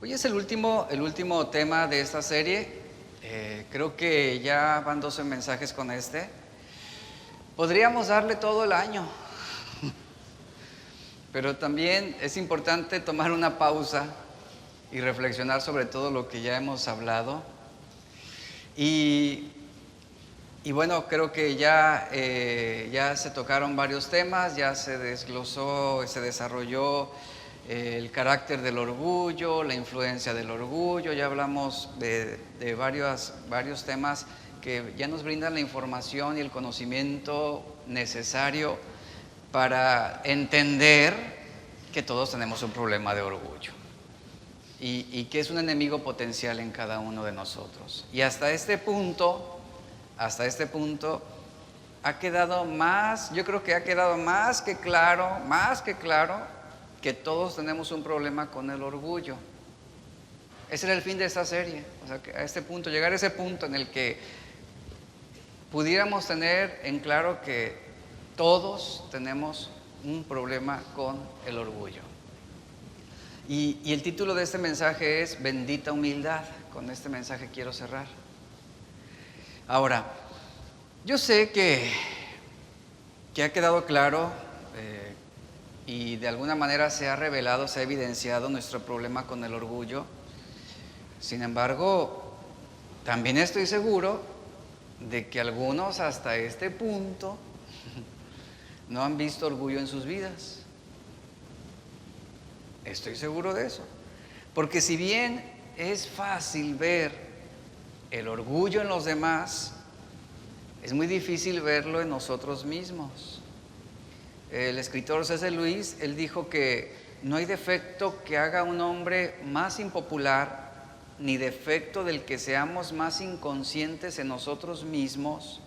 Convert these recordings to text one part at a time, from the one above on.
Hoy es el último tema de esta serie. Creo que ya van 12 mensajes con este. Podríamos darle todo el año, pero también es importante tomar una pausa y reflexionar sobre todo lo que ya hemos hablado. Y bueno, creo que ya se tocaron varios temas, ya se desglosó, se desarrolló el carácter del orgullo, la influencia del orgullo. Ya hablamos de varios temas que ya nos brindan la información y el conocimiento necesario para entender que todos tenemos un problema de orgullo y que es un enemigo potencial en cada uno de nosotros. Y hasta este punto ha quedado más, yo creo que ha quedado más que claro que todos tenemos un problema con el orgullo. Ese era el fin de esta serie, o sea, que a este punto, llegar a ese punto en el que pudiéramos tener en claro que todos tenemos un problema con el orgullo. Y el título de este mensaje es Bendita Humildad. Con este mensaje quiero cerrar. Ahora, yo sé que ha quedado claro y de alguna manera se ha revelado, se ha evidenciado nuestro problema con el orgullo. Sin embargo, también estoy seguro de que algunos hasta este punto no han visto orgullo en sus vidas. Estoy seguro de eso. Porque si bien es fácil ver el orgullo en los demás, es muy difícil verlo en nosotros mismos. El escritor C.S. Lewis, él dijo que no hay defecto que haga a un hombre más impopular, ni defecto del que seamos más inconscientes en nosotros mismos.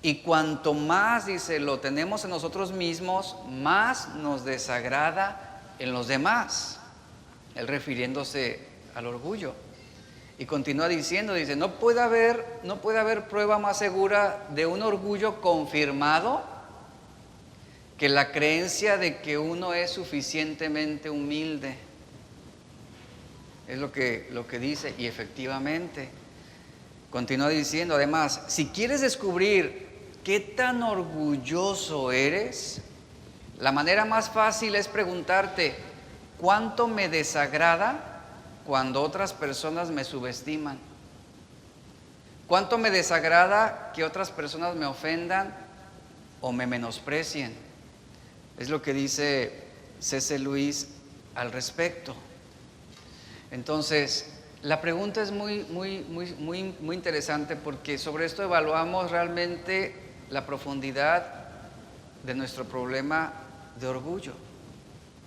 Y cuanto más, dice, lo tenemos en nosotros mismos, más nos desagrada en los demás. Él refiriéndose al orgullo. Y continúa diciendo, dice, no puede haber prueba más segura de un orgullo confirmado que la creencia de que uno es suficientemente humilde. Es lo que dice, y efectivamente, continúa diciendo, además, si quieres descubrir qué tan orgulloso eres, la manera más fácil es preguntarte, ¿cuánto me desagrada cuando otras personas me subestiman? ¿Cuánto me desagrada que otras personas me ofendan o me menosprecien? Es lo que dice C.S. Lewis al respecto. Entonces, la pregunta es muy interesante, porque sobre esto evaluamos realmente la profundidad de nuestro problema de orgullo.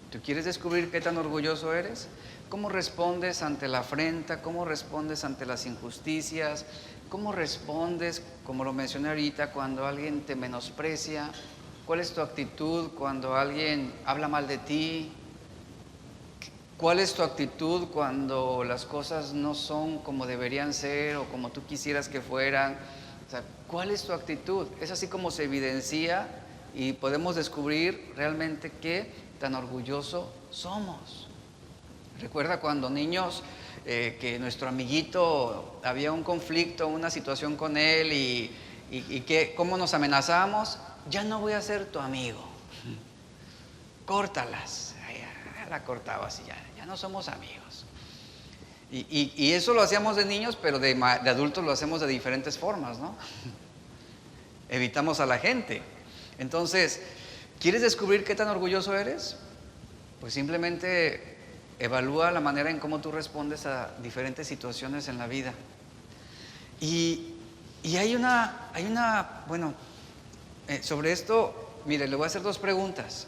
¿Tú quieres descubrir qué tan orgulloso eres? ¿Cómo respondes ante la afrenta? ¿Cómo respondes ante las injusticias? ¿Cómo respondes, como lo mencioné ahorita, cuando alguien te menosprecia? ¿Cuál es tu actitud cuando alguien habla mal de ti? ¿Cuál es tu actitud cuando las cosas no son como deberían ser o como tú quisieras que fueran? O sea, ¿cuál es tu actitud? Es así como se evidencia y podemos descubrir realmente qué tan orgulloso somos. Recuerda cuando niños que nuestro amiguito había un conflicto, una situación con él y que cómo nos amenazábamos. Ya no voy a ser tu amigo. Córtalas. Ya la cortabas y ya no somos amigos. Y eso lo hacíamos de niños, pero de adultos lo hacemos de diferentes formas, ¿no? Evitamos a la gente. Entonces, ¿quieres descubrir qué tan orgulloso eres? Pues simplemente evalúa la manera en cómo tú respondes a diferentes situaciones en la vida. Y sobre esto, mire, le voy a hacer dos preguntas.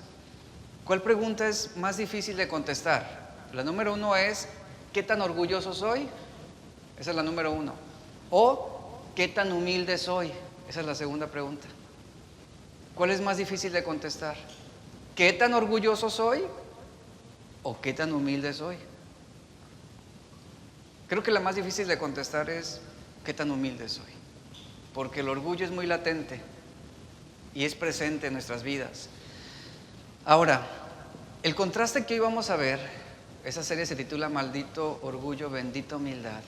¿Cuál pregunta es más difícil de contestar? La número 1 es, ¿qué tan orgulloso soy? Esa es la número 1. O, ¿qué tan humilde soy? Esa es la segunda pregunta. ¿Cuál es más difícil de contestar? ¿Qué tan orgulloso soy? ¿O qué tan humilde soy? Creo que la más difícil de contestar es, ¿qué tan humilde soy? Porque el orgullo es muy latente y es presente en nuestras vidas. Ahora, el contraste que hoy vamos a ver Esa serie se titula Maldito Orgullo, Bendita Humildad.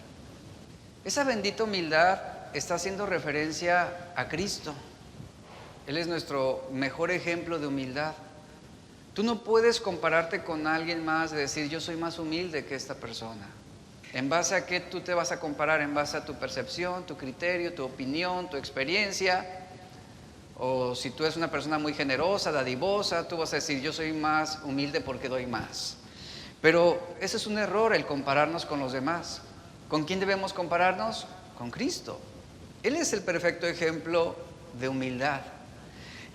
Esa bendita humildad está haciendo referencia a Cristo. Él es nuestro mejor ejemplo de humildad. Tú no puedes compararte con alguien más y decir, yo soy más humilde que esta persona. ¿En base a qué tú te vas a comparar? ¿En base a tu percepción, tu criterio, tu opinión, tu experiencia? O si tú eres una persona muy generosa, dadivosa, tú vas a decir, yo soy más humilde porque doy más. Pero ese es un error, el compararnos con los demás. ¿Con quién debemos compararnos? Con Cristo. Él es el perfecto ejemplo de humildad.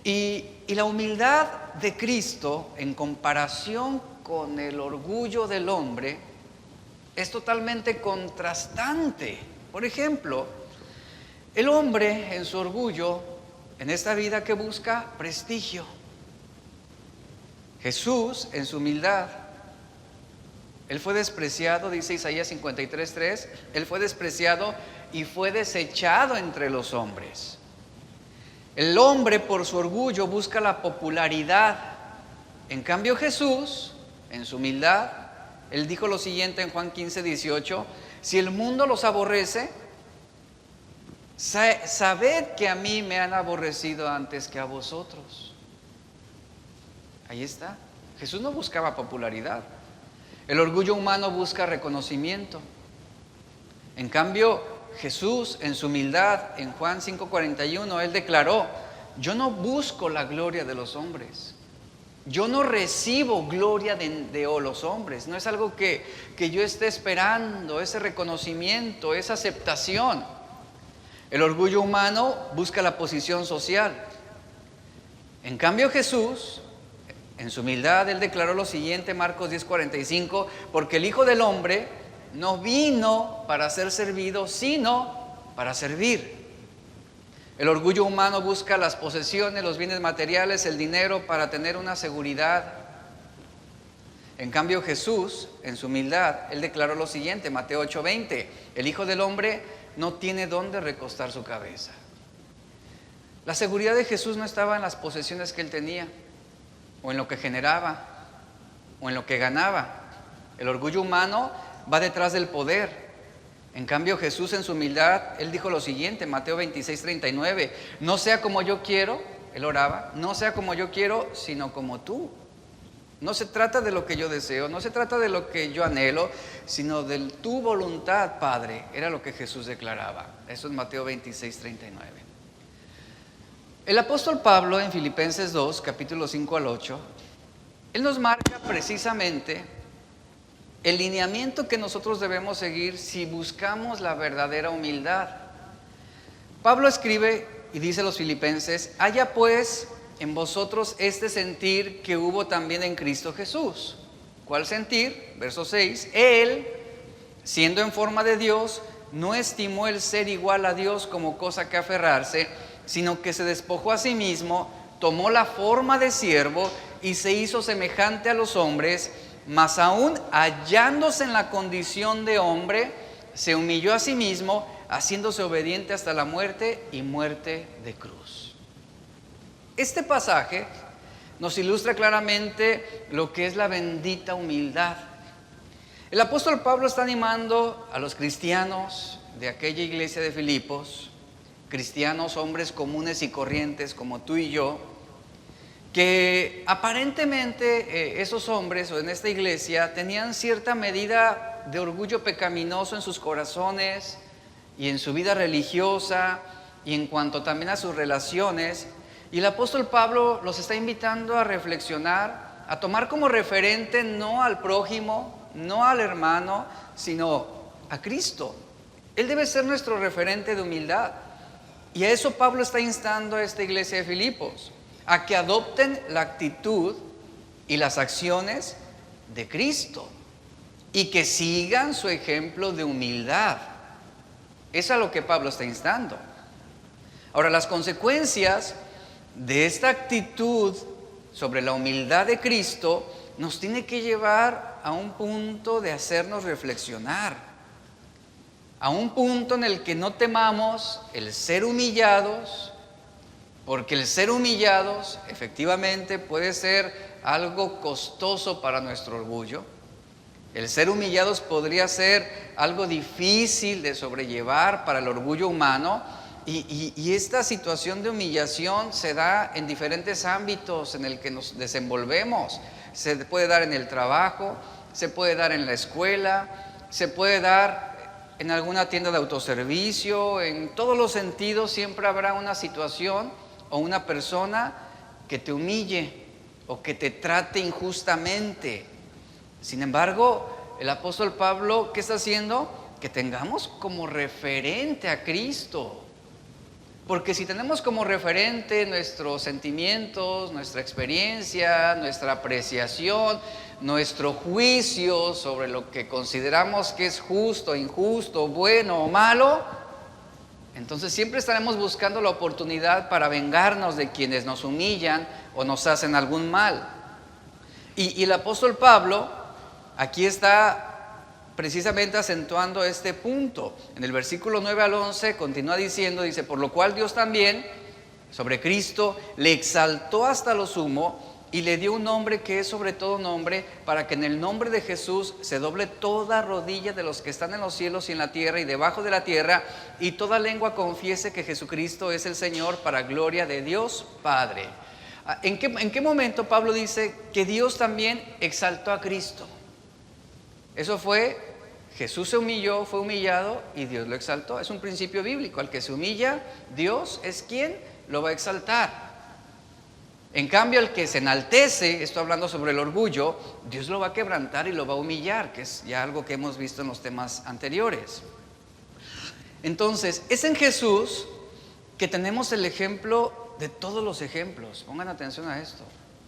Y la humildad de Cristo, en comparación con el orgullo del hombre, es totalmente contrastante. Por ejemplo, el hombre en su orgullo, en esta vida que busca prestigio. Jesús en su humildad, Él fue despreciado, dice Isaías 53:3, Él fue despreciado y fue desechado entre los hombres. El hombre por su orgullo busca la popularidad. En cambio Jesús, en su humildad, Él dijo lo siguiente en Juan 15:18, si el mundo los aborrece, sabed que a mí me han aborrecido antes que a vosotros. Ahí está. Jesús no buscaba popularidad. El orgullo humano busca reconocimiento. En cambio, Jesús en su humildad, en Juan 5:41, Él declaró, yo no busco la gloria de los hombres. Yo no recibo gloria de los hombres. No es algo que yo esté esperando, ese reconocimiento, esa aceptación. El orgullo humano busca la posición social. En cambio, Jesús, en su humildad, Él declaró lo siguiente, Marcos 10:45, porque el Hijo del Hombre no vino para ser servido, sino para servir. El orgullo humano busca las posesiones, los bienes materiales, el dinero para tener una seguridad. En cambio, Jesús, en su humildad, Él declaró lo siguiente, Mateo 8:20, el Hijo del Hombre no tiene dónde recostar su cabeza. La seguridad de Jesús no estaba en las posesiones que Él tenía, o en lo que generaba, o en lo que ganaba. El orgullo humano va detrás del poder. En cambio, Jesús en su humildad, Él dijo lo siguiente, Mateo 26:39, no sea como yo quiero, Él oraba, no sea como yo quiero, sino como tú. No se trata de lo que yo deseo, no se trata de lo que yo anhelo, sino de tu voluntad, Padre. Era lo que Jesús declaraba. Eso es Mateo 26:39. El apóstol Pablo en Filipenses 2, capítulos 5-8, él nos marca precisamente el lineamiento que nosotros debemos seguir si buscamos la verdadera humildad. Pablo escribe y dice a los filipenses, haya pues en vosotros este sentir que hubo también en Cristo Jesús. ¿Cuál sentir? Verso 6, Él, siendo en forma de Dios, no estimó el ser igual a Dios como cosa que aferrarse, sino que se despojó a sí mismo, tomó la forma de siervo y se hizo semejante a los hombres, mas aún hallándose en la condición de hombre, se humilló a sí mismo, haciéndose obediente hasta la muerte y muerte de cruz. Este pasaje nos ilustra claramente lo que es la bendita humildad. El apóstol Pablo está animando a los cristianos de aquella iglesia de Filipos, cristianos, hombres comunes y corrientes como tú y yo, que aparentemente esos hombres o en esta iglesia tenían cierta medida de orgullo pecaminoso en sus corazones y en su vida religiosa y en cuanto también a sus relaciones. Y el apóstol Pablo los está invitando a reflexionar, a tomar como referente no al prójimo, no al hermano, sino a Cristo. Él debe ser nuestro referente de humildad. Y a eso Pablo está instando a esta iglesia de Filipos, a que adopten la actitud y las acciones de Cristo y que sigan su ejemplo de humildad. Eso es a lo que Pablo está instando. Ahora, las consecuencias de esta actitud sobre la humildad de Cristo nos tiene que llevar a un punto de hacernos reflexionar, a un punto en el que no temamos el ser humillados, porque el ser humillados efectivamente puede ser algo costoso para nuestro orgullo. El ser humillados podría ser algo difícil de sobrellevar para el orgullo humano, y esta situación de humillación se da en diferentes ámbitos en el que nos desenvolvemos. Se puede dar en el trabajo, se puede dar en la escuela, se puede dar en alguna tienda de autoservicio. En todos los sentidos siempre habrá una situación o una persona que te humille o que te trate injustamente. Sin embargo, el apóstol Pablo, ¿qué está haciendo? Que tengamos como referente a Cristo. Porque si tenemos como referente nuestros sentimientos, nuestra experiencia, nuestra apreciación, nuestro juicio sobre lo que consideramos que es justo, injusto, bueno o malo, entonces siempre estaremos buscando la oportunidad para vengarnos de quienes nos humillan o nos hacen algún mal. Y el apóstol Pablo aquí está precisamente acentuando este punto. En el versículo 9 al 11 continúa diciendo, dice: por lo cual Dios también, sobre Cristo, le exaltó hasta lo sumo y le dio un nombre que es sobre todo nombre, para que en el nombre de Jesús se doble toda rodilla de los que están en los cielos y en la tierra y debajo de la tierra, y toda lengua confiese que Jesucristo es el Señor, para gloria de Dios Padre. ¿En qué momento Pablo dice que Dios también exaltó a Cristo? Eso fue, Jesús se humilló, fue humillado y Dios lo exaltó. Es un principio bíblico: al que se humilla, Dios es quien lo va a exaltar. En cambio, al que se enaltece, esto hablando sobre el orgullo, Dios lo va a quebrantar y lo va a humillar, que es ya algo que hemos visto en los temas anteriores. Entonces, es en Jesús que tenemos el ejemplo de todos los ejemplos. Pongan atención a esto.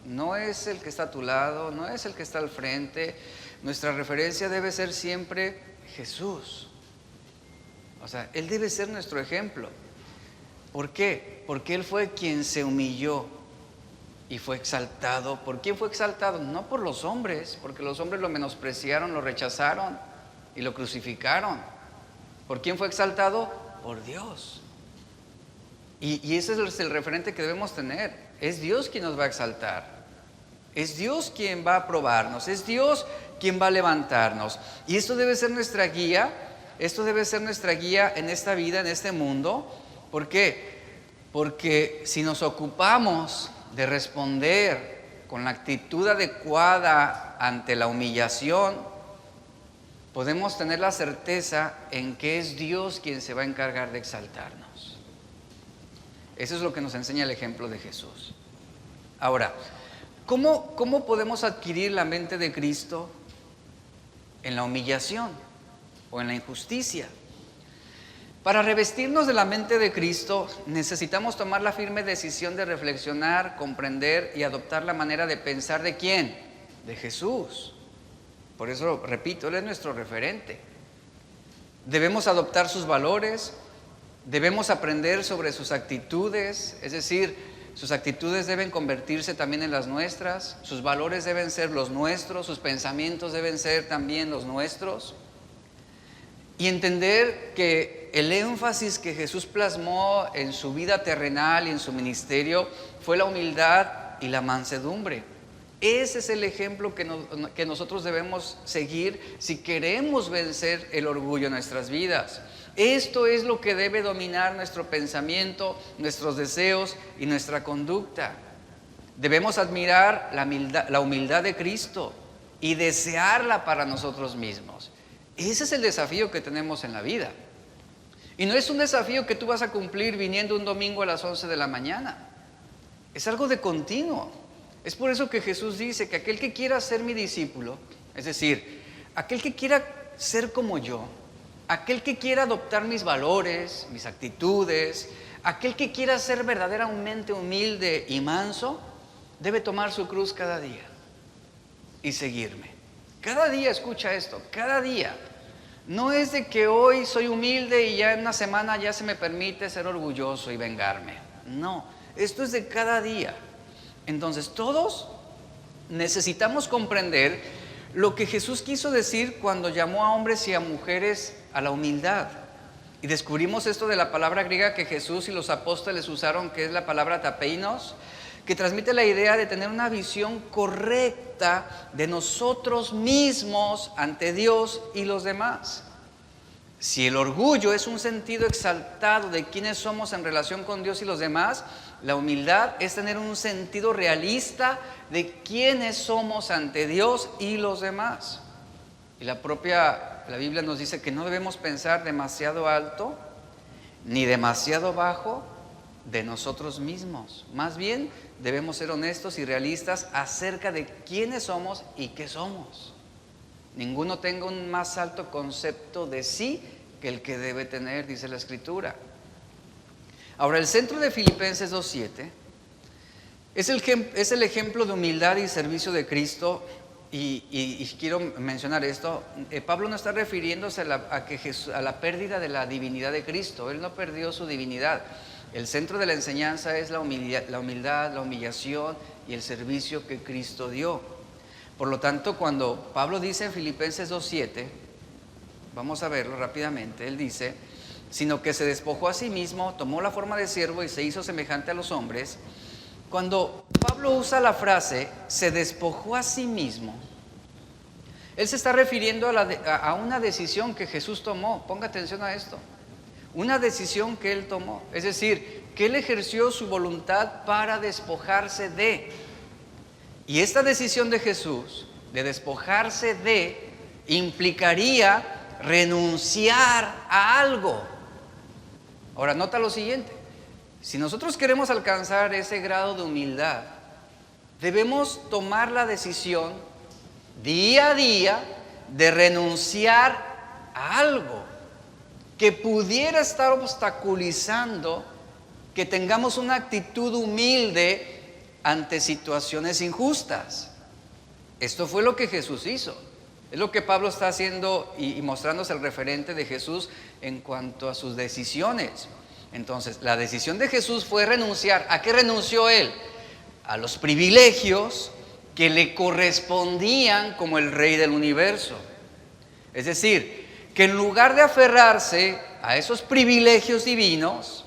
No es el que está a tu lado, no es el que está al frente. Nuestra referencia debe ser siempre Jesús. O sea, Él debe ser nuestro ejemplo. ¿Por qué? Porque Él fue quien se humilló y fue exaltado. ¿Por quién fue exaltado? No por los hombres, porque los hombres lo menospreciaron, lo rechazaron y lo crucificaron. ¿Por quién fue exaltado? Por Dios. Y ese es el referente que debemos tener. Es Dios quien nos va a exaltar. Es Dios quien va a aprobarnos. Es Dios quien va a levantarnos. Y esto debe ser nuestra guía. Esto debe ser nuestra guía en esta vida, en este mundo. ¿Por qué? Porque si nos ocupamos de responder con la actitud adecuada ante la humillación, podemos tener la certeza en que es Dios quien se va a encargar de exaltarnos. Eso es lo que nos enseña el ejemplo de Jesús. Ahora, ¿cómo podemos adquirir la mente de Cristo? En la humillación o en la injusticia. Para revestirnos de la mente de Cristo, necesitamos tomar la firme decisión de reflexionar, comprender y adoptar la manera de pensar ¿de quién? De Jesús. Por eso, repito, Él es nuestro referente. Debemos adoptar sus valores, debemos aprender sobre sus actitudes, es decir, sus actitudes deben convertirse también en las nuestras, sus valores deben ser los nuestros, sus pensamientos deben ser también los nuestros. Y entender que el énfasis que Jesús plasmó en su vida terrenal y en su ministerio fue la humildad y la mansedumbre. Ese es el ejemplo que nosotros debemos seguir si queremos vencer el orgullo en nuestras vidas. Esto es lo que debe dominar nuestro pensamiento, nuestros deseos y nuestra conducta. Debemos admirar la humildad de Cristo y desearla para nosotros mismos. Ese es el desafío que tenemos en la vida. Y no es un desafío que tú vas a cumplir viniendo un domingo a las 11 de la mañana. Es algo de continuo. Es por eso que Jesús dice que aquel que quiera ser mi discípulo, es decir, aquel que quiera ser como yo, aquel que quiera adoptar mis valores, mis actitudes, aquel que quiera ser verdaderamente humilde y manso, debe tomar su cruz cada día y seguirme. Cada día, escucha esto, cada día. No es de que hoy soy humilde y ya en una semana ya se me permite ser orgulloso y vengarme. No, esto es de cada día. Entonces todos necesitamos comprender lo que Jesús quiso decir cuando llamó a hombres y a mujeres a la humildad. Y descubrimos esto de la palabra griega que Jesús y los apóstoles usaron, que es la palabra tapeinos, que transmite la idea de tener una visión correcta de nosotros mismos ante Dios y los demás. Si el orgullo es un sentido exaltado de quiénes somos en relación con Dios y los demás, la humildad es tener un sentido realista de quiénes somos ante Dios y los demás. Y la Biblia nos dice que no debemos pensar demasiado alto ni demasiado bajo de nosotros mismos. Más bien debemos ser honestos y realistas acerca de quiénes somos y qué somos. Ninguno tenga un más alto concepto de sí que el que debe tener, dice la Escritura. Ahora, el centro de Filipenses 2:7 es el ejemplo de humildad y servicio de Cristo. Y quiero mencionar esto. Pablo no está refiriéndose a la pérdida de la divinidad de Cristo. Él no perdió su divinidad. El centro de la enseñanza es la humildad, la humillación y el servicio que Cristo dio. Por lo tanto, cuando Pablo dice en Filipenses 2:7, vamos a verlo rápidamente, él dice: sino que se despojó a sí mismo, tomó la forma de siervo y se hizo semejante a los hombres. Cuando Pablo usa la frase se despojó a sí mismo, él se está refiriendo a una decisión que Jesús tomó. Ponga atención a esto. Una decisión que él tomó, es decir, que él ejerció su voluntad para despojarse de. Y esta decisión de Jesús de despojarse de implicaría renunciar a algo. Ahora, nota lo siguiente: si nosotros queremos alcanzar ese grado de humildad, debemos tomar la decisión día a día de renunciar a algo que pudiera estar obstaculizando que tengamos una actitud humilde ante situaciones injustas. Esto fue lo que Jesús hizo. Es lo que Pablo está haciendo y mostrándose el referente de Jesús en cuanto a sus decisiones. Entonces, la decisión de Jesús fue renunciar. ¿A qué renunció él? A los privilegios que le correspondían como el rey del universo. Es decir, que en lugar de aferrarse a esos privilegios divinos,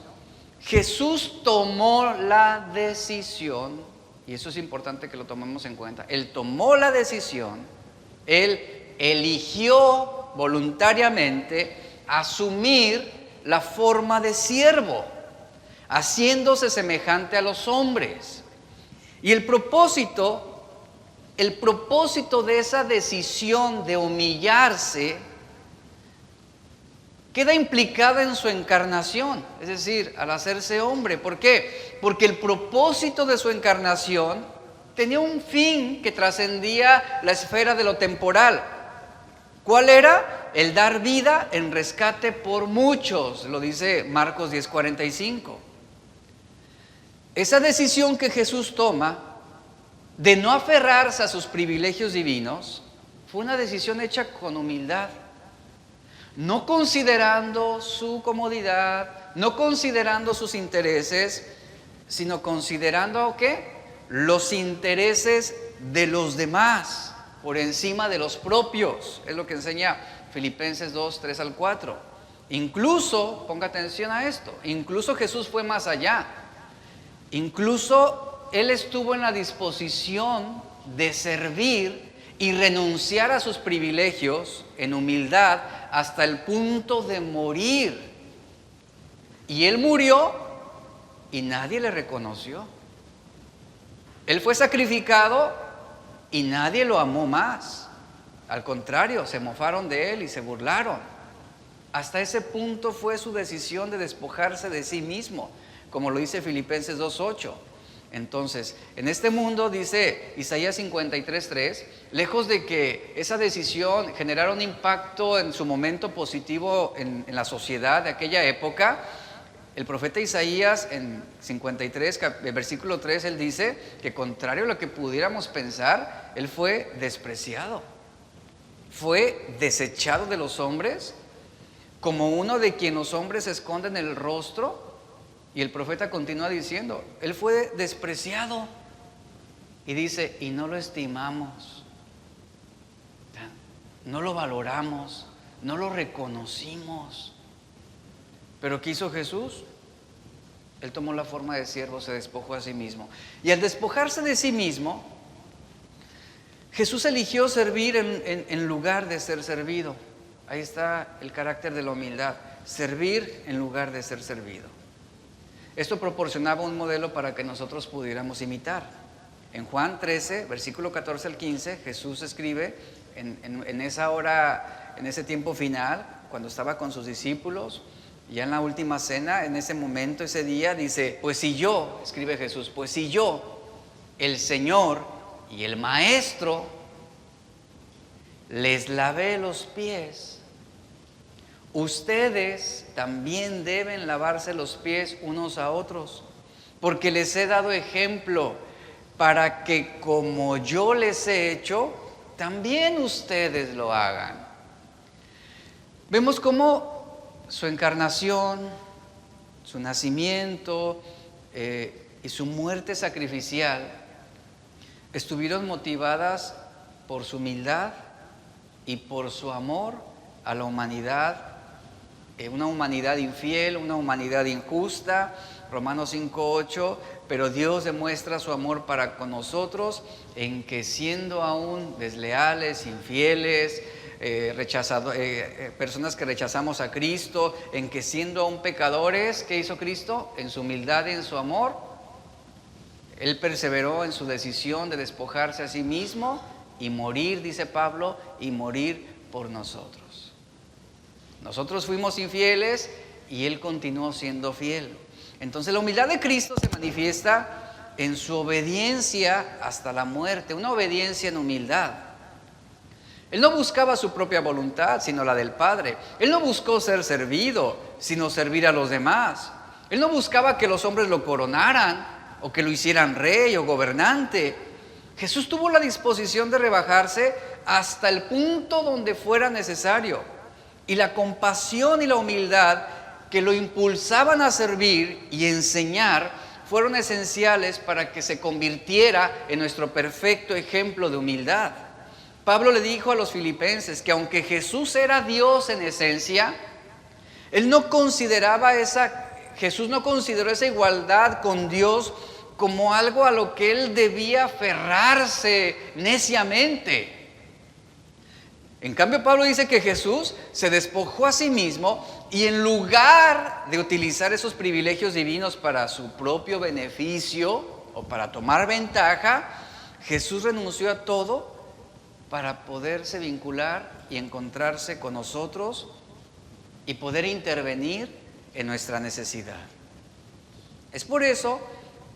Jesús tomó la decisión, y eso es importante que lo tomemos en cuenta. Él tomó la decisión, él eligió voluntariamente asumir la forma de siervo, haciéndose semejante a los hombres. Y el propósito de esa decisión de humillarse queda implicada en su encarnación, es decir, al hacerse hombre. ¿Por qué? Porque el propósito de su encarnación tenía un fin que trascendía la esfera de lo temporal. ¿Cuál era? El dar vida en rescate por muchos, lo dice Marcos 10:45. Esa decisión que Jesús toma de no aferrarse a sus privilegios divinos fue una decisión hecha con humildad, no considerando su comodidad, no considerando sus intereses, sino considerando ¿qué? Los intereses de los demás por encima de los propios. Es lo que enseña Filipenses 2:3-4. Incluso, ponga atención a esto, incluso Jesús fue más allá. Incluso Él estuvo en la disposición de servir y renunciar a sus privilegios en humildad hasta el punto de morir. Y Él murió y nadie le reconoció. Él fue sacrificado y nadie lo amó más. Al contrario, se mofaron de Él y se burlaron. Hasta ese punto fue su decisión de despojarse de sí mismo, como lo dice Filipenses 2:8. Entonces, en este mundo, dice Isaías 53:3, lejos de que esa decisión generara un impacto en su momento positivo en la sociedad de aquella época, el profeta Isaías en 53, versículo 3, él dice que contrario a lo que pudiéramos pensar, él fue despreciado, fue desechado de los hombres, como uno de quien los hombres esconden el rostro. Y el profeta continúa diciendo, él fue despreciado. Y dice, y no lo estimamos, no lo valoramos, no lo reconocimos. ¿Pero qué hizo Jesús? Él tomó la forma de siervo, se despojó a sí mismo. Y al despojarse de sí mismo, Jesús eligió servir en lugar de ser servido. Ahí está el carácter de la humildad, servir en lugar de ser servido. Esto proporcionaba un modelo para que nosotros pudiéramos imitar. En Juan 13, versículo 14 al 15, Jesús escribe en esa hora, en ese tiempo final, cuando estaba con sus discípulos, ya en la última cena, en ese momento, ese día, dice, pues si yo, escribe Jesús, pues si yo, el Señor y el Maestro, les lavé los pies, ustedes también deben lavarse los pies unos a otros, porque les he dado ejemplo para que como yo les he hecho, también ustedes lo hagan. Vemos cómo su encarnación, su nacimiento y su muerte sacrificial estuvieron motivadas por su humildad y por su amor a la humanidad, una humanidad infiel, una humanidad injusta. Romanos 5:8, pero Dios demuestra su amor para con nosotros en que siendo aún desleales, infieles, personas que rechazamos a Cristo, en que siendo aún pecadores, ¿qué hizo Cristo? En su humildad y en su amor, Él perseveró en su decisión de despojarse a sí mismo y morir, dice Pablo, y morir por nosotros. Nosotros fuimos infieles y Él continuó siendo fiel. Entonces la humildad de Cristo se manifiesta en su obediencia hasta la muerte, una obediencia en humildad. Él no buscaba su propia voluntad, sino la del Padre. Él no buscó ser servido, sino servir a los demás. Él no buscaba que los hombres lo coronaran o que lo hicieran rey o gobernante. Jesús tuvo la disposición de rebajarse hasta el punto donde fuera necesario. Y la compasión y la humildad que lo impulsaban a servir y enseñar fueron esenciales para que se convirtiera en nuestro perfecto ejemplo de humildad. Pablo le dijo a los filipenses que aunque Jesús era Dios en esencia, Jesús no consideró esa igualdad con Dios como algo a lo que él debía aferrarse neciamente. En cambio, Pablo dice que Jesús se despojó a sí mismo y en lugar de utilizar esos privilegios divinos para su propio beneficio o para tomar ventaja, Jesús renunció a todo para poderse vincular y encontrarse con nosotros y poder intervenir en nuestra necesidad. Es por eso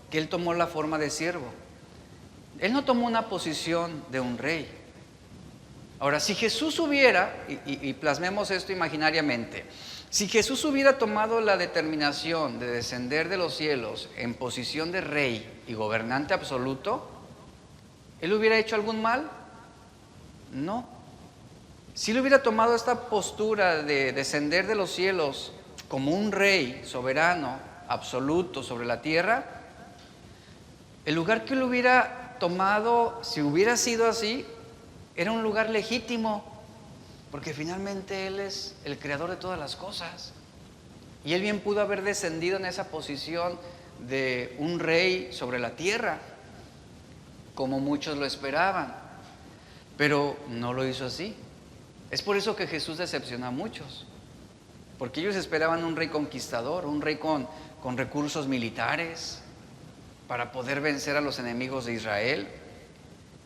que Él tomó la forma de siervo. Él no tomó una posición de un rey. Ahora, si Jesús hubiera, y plasmemos esto imaginariamente, si Jesús hubiera tomado la determinación de descender de los cielos en posición de rey y gobernante absoluto, ¿Él hubiera hecho algún mal? No. Si Él hubiera tomado esta postura de descender de los cielos como un rey soberano, absoluto sobre la tierra, el lugar que Él hubiera tomado, si hubiera sido así, era un lugar legítimo, porque finalmente Él es el creador de todas las cosas. Y Él bien pudo haber descendido en esa posición de un rey sobre la tierra, como muchos lo esperaban, pero no lo hizo así. Es por eso que Jesús decepcionó a muchos, porque ellos esperaban un rey conquistador, un rey con recursos militares para poder vencer a los enemigos de Israel.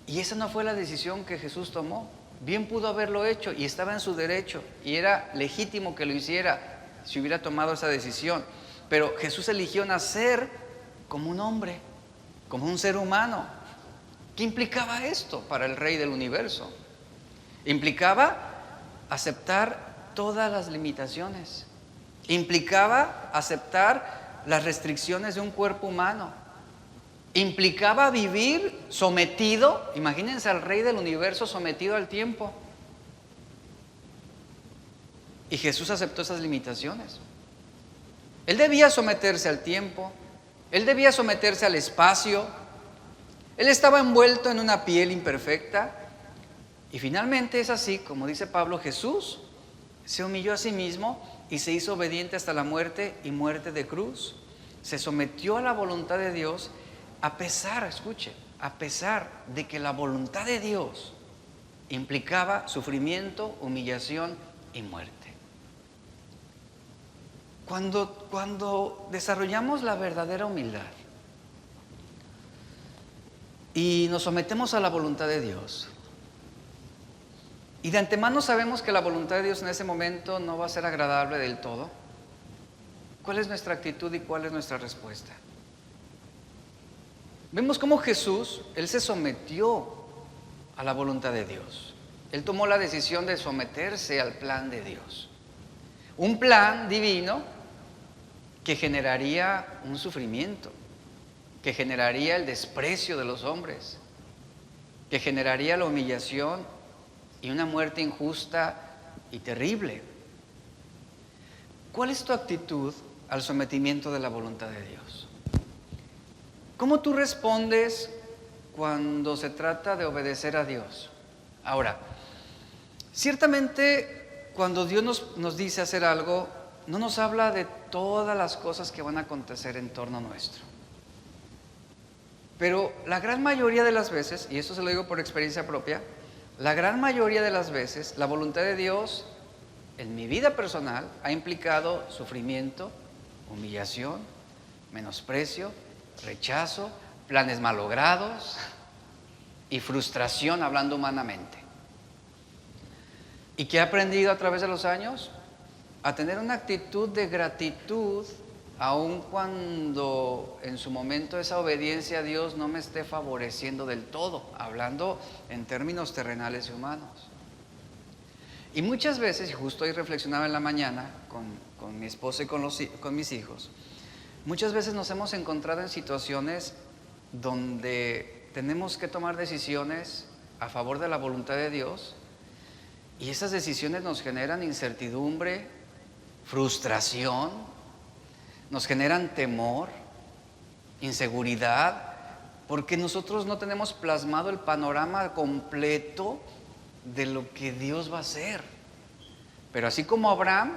Y esa no fue la decisión que Jesús tomó. Bien pudo haberlo hecho y estaba en su derecho y era legítimo que lo hiciera si hubiera tomado esa decisión. Pero Jesús eligió nacer como un hombre, como un ser humano. ¿Qué implicaba esto para el Rey del universo? Implicaba aceptar todas las limitaciones. Implicaba aceptar las restricciones de un cuerpo humano. Implicaba vivir sometido, imagínense al Rey del universo sometido al tiempo. Y Jesús aceptó esas limitaciones. Él debía someterse al tiempo, Él debía someterse al espacio. Él estaba envuelto en una piel imperfecta. Y finalmente es así, como dice Pablo, Jesús se humilló a sí mismo y se hizo obediente hasta la muerte y muerte de cruz. se sometió a la voluntad de Dios a pesar, escuche, a pesar de que la voluntad de Dios implicaba sufrimiento, humillación y muerte. Cuando desarrollamos la verdadera humildad y nos sometemos a la voluntad de Dios, y de antemano sabemos que la voluntad de Dios en ese momento no va a ser agradable del todo, ¿cuál es nuestra actitud y cuál es nuestra respuesta? Vemos cómo Jesús, Él se sometió a la voluntad de Dios. Él tomó la decisión de someterse al plan de Dios. Un plan divino que generaría un sufrimiento, que generaría el desprecio de los hombres, que generaría la humillación y una muerte injusta y terrible. ¿Cuál es tu actitud al sometimiento de la voluntad de Dios? ¿Cómo tú respondes cuando se trata de obedecer a Dios? Ahora, ciertamente cuando Dios nos dice hacer algo, no nos habla de todas las cosas que van a acontecer en torno nuestro. Pero la gran mayoría de las veces, y esto se lo digo por experiencia propia, la gran mayoría de las veces la voluntad de Dios en mi vida personal ha implicado sufrimiento, humillación, menosprecio, rechazo, planes malogrados y frustración, hablando humanamente. ¿Y qué he aprendido a través de los años? A tener una actitud de gratitud, aun cuando en su momento esa obediencia a Dios no me esté favoreciendo del todo, hablando en términos terrenales y humanos. Y muchas veces, y justo hoy reflexionaba en la mañana con mi esposa y con mis hijos, muchas veces nos hemos encontrado en situaciones donde tenemos que tomar decisiones a favor de la voluntad de Dios, y esas decisiones nos generan incertidumbre, frustración, nos generan temor, inseguridad, porque nosotros no tenemos plasmado el panorama completo de lo que Dios va a hacer. Pero así como Abraham,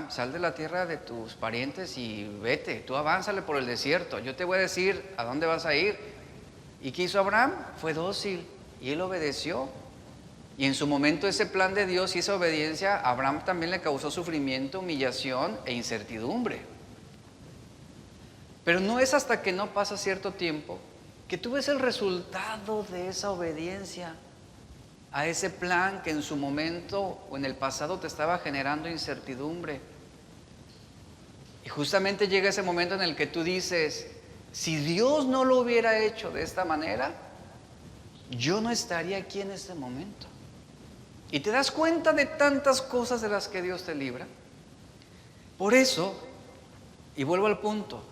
sal de la tierra de tus parientes y vete, tú avánzale por el desierto, yo te voy a decir a dónde vas a ir. ¿Y qué hizo Abraham? Fue dócil y él obedeció. Y en su momento ese plan de Dios y esa obediencia a Abraham también le causó sufrimiento, humillación e incertidumbre. Pero no es hasta que no pasa cierto tiempo que tú ves el resultado de esa obediencia a ese plan que en su momento o en el pasado te estaba generando incertidumbre. Y justamente llega ese momento en el que tú dices, si Dios no lo hubiera hecho de esta manera, yo no estaría aquí en este momento. Y te das cuenta de tantas cosas de las que Dios te libra. Por eso, y vuelvo al punto,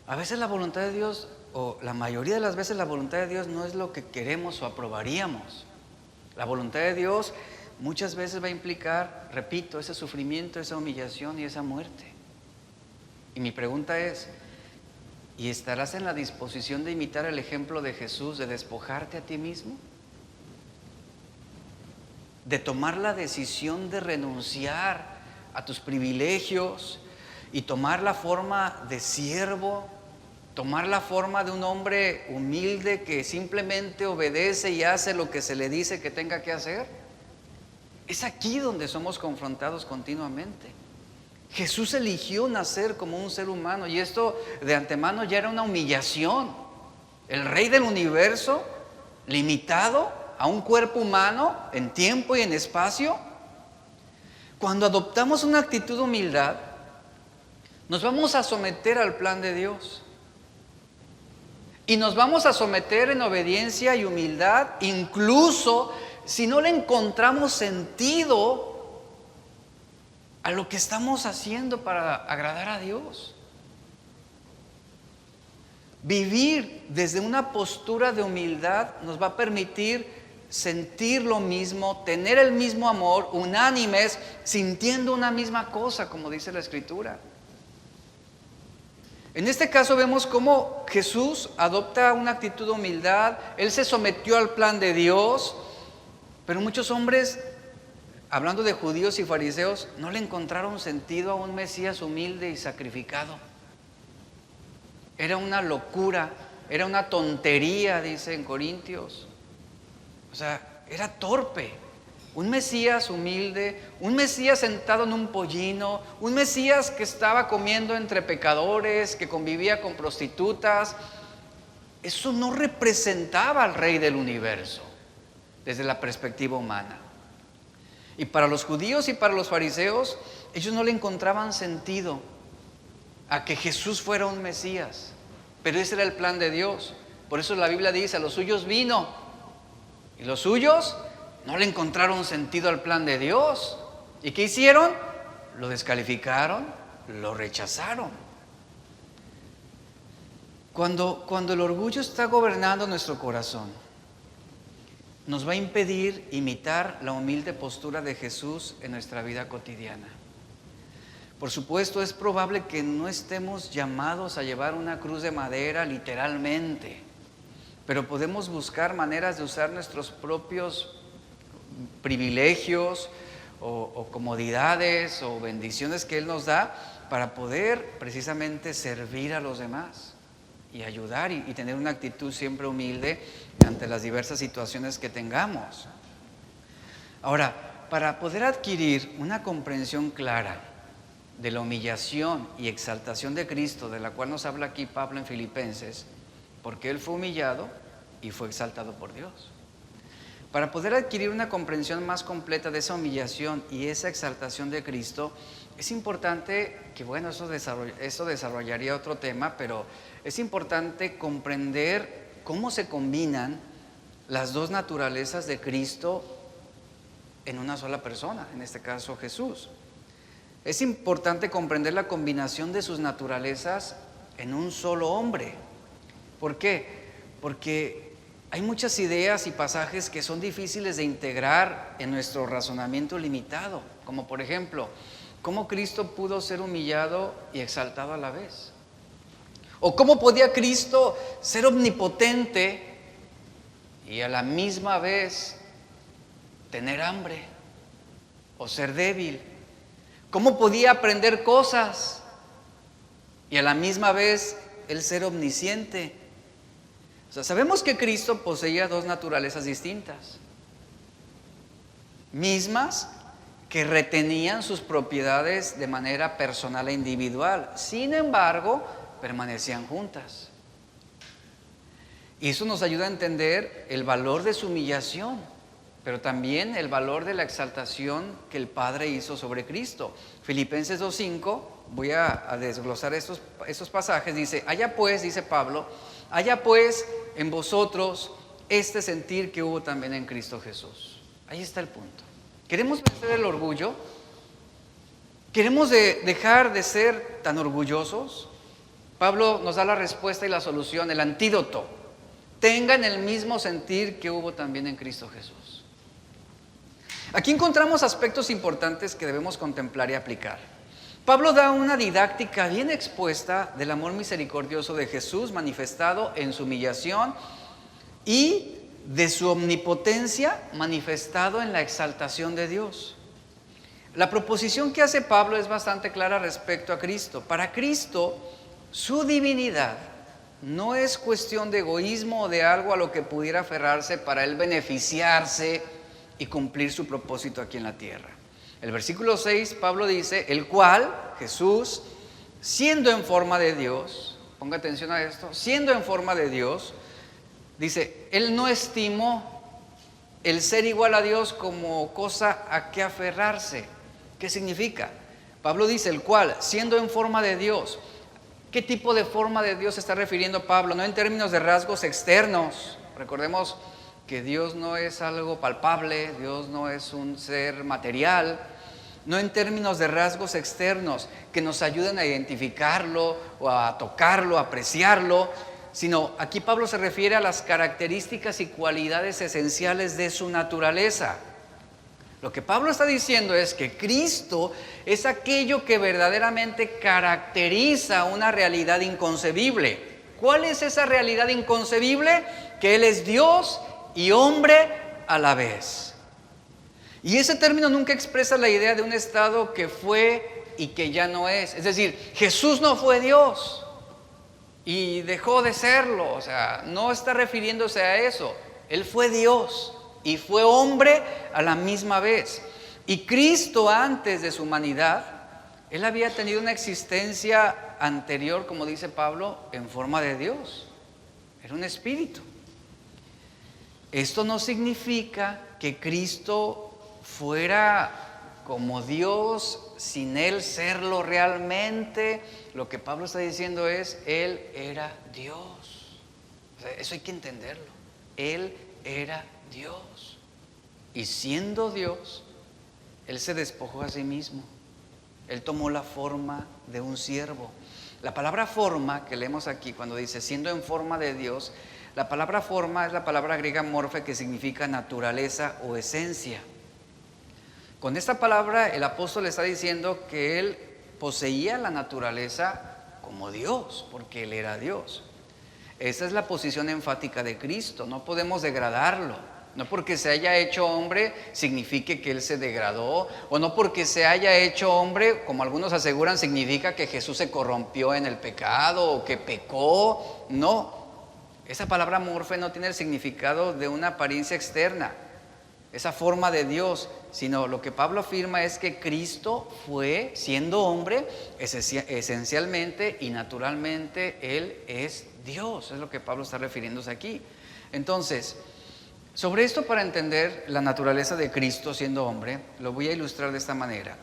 a veces la voluntad de Dios, o la mayoría de las veces la voluntad de Dios no es lo que queremos o aprobaríamos. La voluntad de Dios muchas veces va a implicar, repito, ese sufrimiento, esa humillación y esa muerte. Y mi pregunta es, ¿y estarás en la disposición de imitar el ejemplo de Jesús, de despojarte a ti mismo? De tomar la decisión de renunciar a tus privilegios y tomar la forma de siervo, tomar la forma de un hombre humilde que simplemente obedece y hace lo que se le dice que tenga que hacer. Es aquí donde somos confrontados continuamente. Jesús eligió nacer como un ser humano y esto de antemano ya era una humillación. El Rey del universo, limitado a un cuerpo humano en tiempo y en espacio. Cuando adoptamos una actitud de humildad, nos vamos a someter al plan de Dios. Y nos vamos a someter en obediencia y humildad, incluso si no le encontramos sentido a lo que estamos haciendo para agradar a Dios. Vivir desde una postura de humildad nos va a permitir sentir lo mismo, tener el mismo amor, unánimes, sintiendo una misma cosa, como dice la Escritura. En este caso vemos cómo Jesús adopta una actitud de humildad. Él se sometió al plan de Dios, pero muchos hombres, hablando de judíos y fariseos, no le encontraron sentido a un Mesías humilde y sacrificado. Era una locura, era una tontería, dice en Corintios. O sea, era torpe. Un Mesías humilde, un Mesías sentado en un pollino, un Mesías que estaba comiendo entre pecadores, que convivía con prostitutas. Eso no representaba al Rey del universo desde la perspectiva humana. Y para los judíos y para los fariseos, ellos no le encontraban sentido a que Jesús fuera un Mesías. Pero ese era el plan de Dios. Por eso la Biblia dice, a los suyos vino. Y los suyos no le encontraron sentido al plan de Dios. ¿Y qué hicieron? Lo descalificaron, lo rechazaron. Cuando el orgullo está gobernando nuestro corazón, nos va a impedir imitar la humilde postura de Jesús en nuestra vida cotidiana. Por supuesto, es probable que no estemos llamados a llevar una cruz de madera literalmente, pero podemos buscar maneras de usar nuestros propios privilegios o comodidades o bendiciones que Él nos da para poder precisamente servir a los demás y ayudar y tener una actitud siempre humilde ante las diversas situaciones que tengamos. Ahora, para poder adquirir una comprensión clara de la humillación y exaltación de Cristo, de la cual nos habla aquí Pablo en Filipenses, porque Él fue humillado y fue exaltado por Dios. Para poder adquirir una comprensión más completa de esa humillación y esa exaltación de Cristo, es importante que, bueno, eso desarrollaría otro tema, pero es importante comprender cómo se combinan las dos naturalezas de Cristo en una sola persona, en este caso Jesús. Es importante comprender la combinación de sus naturalezas en un solo hombre. ¿Por qué? Porque hay muchas ideas y pasajes que son difíciles de integrar en nuestro razonamiento limitado, como por ejemplo, ¿cómo Cristo pudo ser humillado y exaltado a la vez? ¿O cómo podía Cristo ser omnipotente y a la misma vez tener hambre o ser débil? ¿Cómo podía aprender cosas y a la misma vez Él ser omnisciente? O sea, sabemos que Cristo poseía dos naturalezas distintas, mismas que retenían sus propiedades de manera personal e individual. Sin embargo, permanecían juntas. Y eso nos ayuda a entender el valor de su humillación, pero también el valor de la exaltación que el Padre hizo sobre Cristo. Filipenses 2:5, voy a desglosar estos pasajes, dice, haya pues, dice Pablo, haya pues en vosotros este sentir que hubo también en Cristo Jesús. Ahí está el punto. ¿Queremos vencer el orgullo? ¿Queremos dejar de ser tan orgullosos? Pablo nos da la respuesta y la solución, el antídoto. Tengan el mismo sentir que hubo también en Cristo Jesús. Aquí encontramos aspectos importantes que debemos contemplar y aplicar. Pablo da una didáctica bien expuesta del amor misericordioso de Jesús manifestado en su humillación y de su omnipotencia manifestado en la exaltación de Dios. La proposición que hace Pablo es bastante clara respecto a Cristo. Para Cristo, su divinidad no es cuestión de egoísmo o de algo a lo que pudiera aferrarse para él beneficiarse y cumplir su propósito aquí en la tierra. El versículo 6, Pablo dice, el cual, Jesús, siendo en forma de Dios, ponga atención a esto, siendo en forma de Dios, dice, Él no estimó el ser igual a Dios como cosa a que aferrarse. ¿Qué significa? Pablo dice, el cual, siendo en forma de Dios. ¿Qué tipo de forma de Dios se está refiriendo Pablo? No en términos de rasgos externos. Recordemos que Dios no es algo palpable, Dios no es un ser material. No en términos de rasgos externos que nos ayuden a identificarlo o a tocarlo, a apreciarlo, sino aquí Pablo se refiere a las características y cualidades esenciales de su naturaleza. Lo que Pablo está diciendo es que Cristo es aquello que verdaderamente caracteriza una realidad inconcebible. ¿Cuál es esa realidad inconcebible? Que Él es Dios y hombre a la vez. Y ese término nunca expresa la idea de un estado que fue y que ya no es. Es decir, Jesús no fue Dios, y dejó de serlo. O sea, no está refiriéndose a eso. Él fue Dios y fue hombre a la misma vez. Y Cristo, antes de su humanidad, Él había tenido una existencia anterior, como dice Pablo, en forma de Dios. Era un espíritu. Esto no significa que Cristo fuera como Dios sin Él serlo realmente. Lo que Pablo está diciendo es, Él era Dios. O sea, eso hay que entenderlo. Él era Dios. Y siendo Dios, Él se despojó a sí mismo. Él tomó la forma de un siervo. La palabra forma que leemos aquí cuando dice siendo en forma de Dios, la palabra forma es la palabra griega morfe, que significa naturaleza o esencia. Con esta palabra el apóstol está diciendo que él poseía la naturaleza como Dios, porque él era Dios. Esa es la posición enfática de Cristo, no podemos degradarlo. No porque se haya hecho hombre signifique que Él se degradó, o no porque se haya hecho hombre, como algunos aseguran, significa que Jesús se corrompió en el pecado o que pecó. No, esa palabra morfe no tiene el significado de una apariencia externa, esa forma de Dios, sino lo que Pablo afirma es que Cristo fue, siendo hombre, esencialmente y naturalmente Él es Dios. Es lo que Pablo está refiriéndose aquí. Entonces, sobre esto, para entender la naturaleza de Cristo siendo hombre, lo voy a ilustrar de esta manera.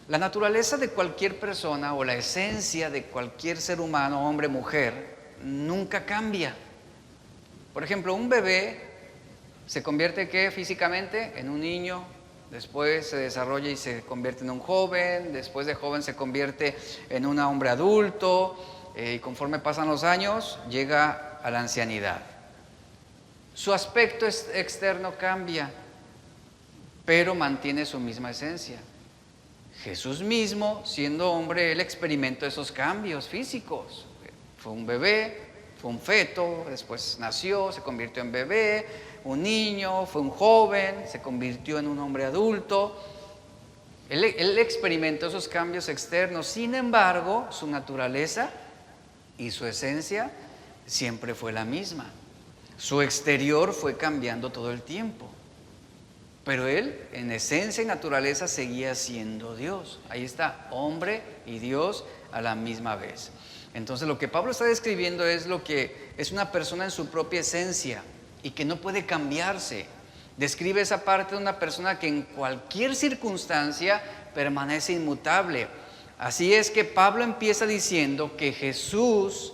La naturaleza de cualquier persona o la esencia de cualquier ser humano, hombre, mujer, nunca cambia. Por ejemplo, un bebé se convierte ¿qué? Físicamente en un niño, después se desarrolla y se convierte en un joven, después de joven se convierte en un hombre adulto, y conforme pasan los años llega a la ancianidad. Su aspecto externo cambia, pero mantiene su misma esencia. Jesús mismo, siendo hombre, Él experimentó esos cambios físicos. Fue un bebé, fue un feto, después nació, se convirtió en bebé, un niño, fue un joven, se convirtió en un hombre adulto. Él experimentó esos cambios externos. Sin embargo, su naturaleza y su esencia siempre fue la misma. Su exterior fue cambiando todo el tiempo, pero Él en esencia y naturaleza seguía siendo Dios. Ahí está, hombre y Dios a la misma vez. Entonces lo que Pablo está describiendo es lo que es una persona en su propia esencia y que no puede cambiarse. Describe esa parte de una persona que en cualquier circunstancia permanece inmutable. Así es que Pablo empieza diciendo que Jesús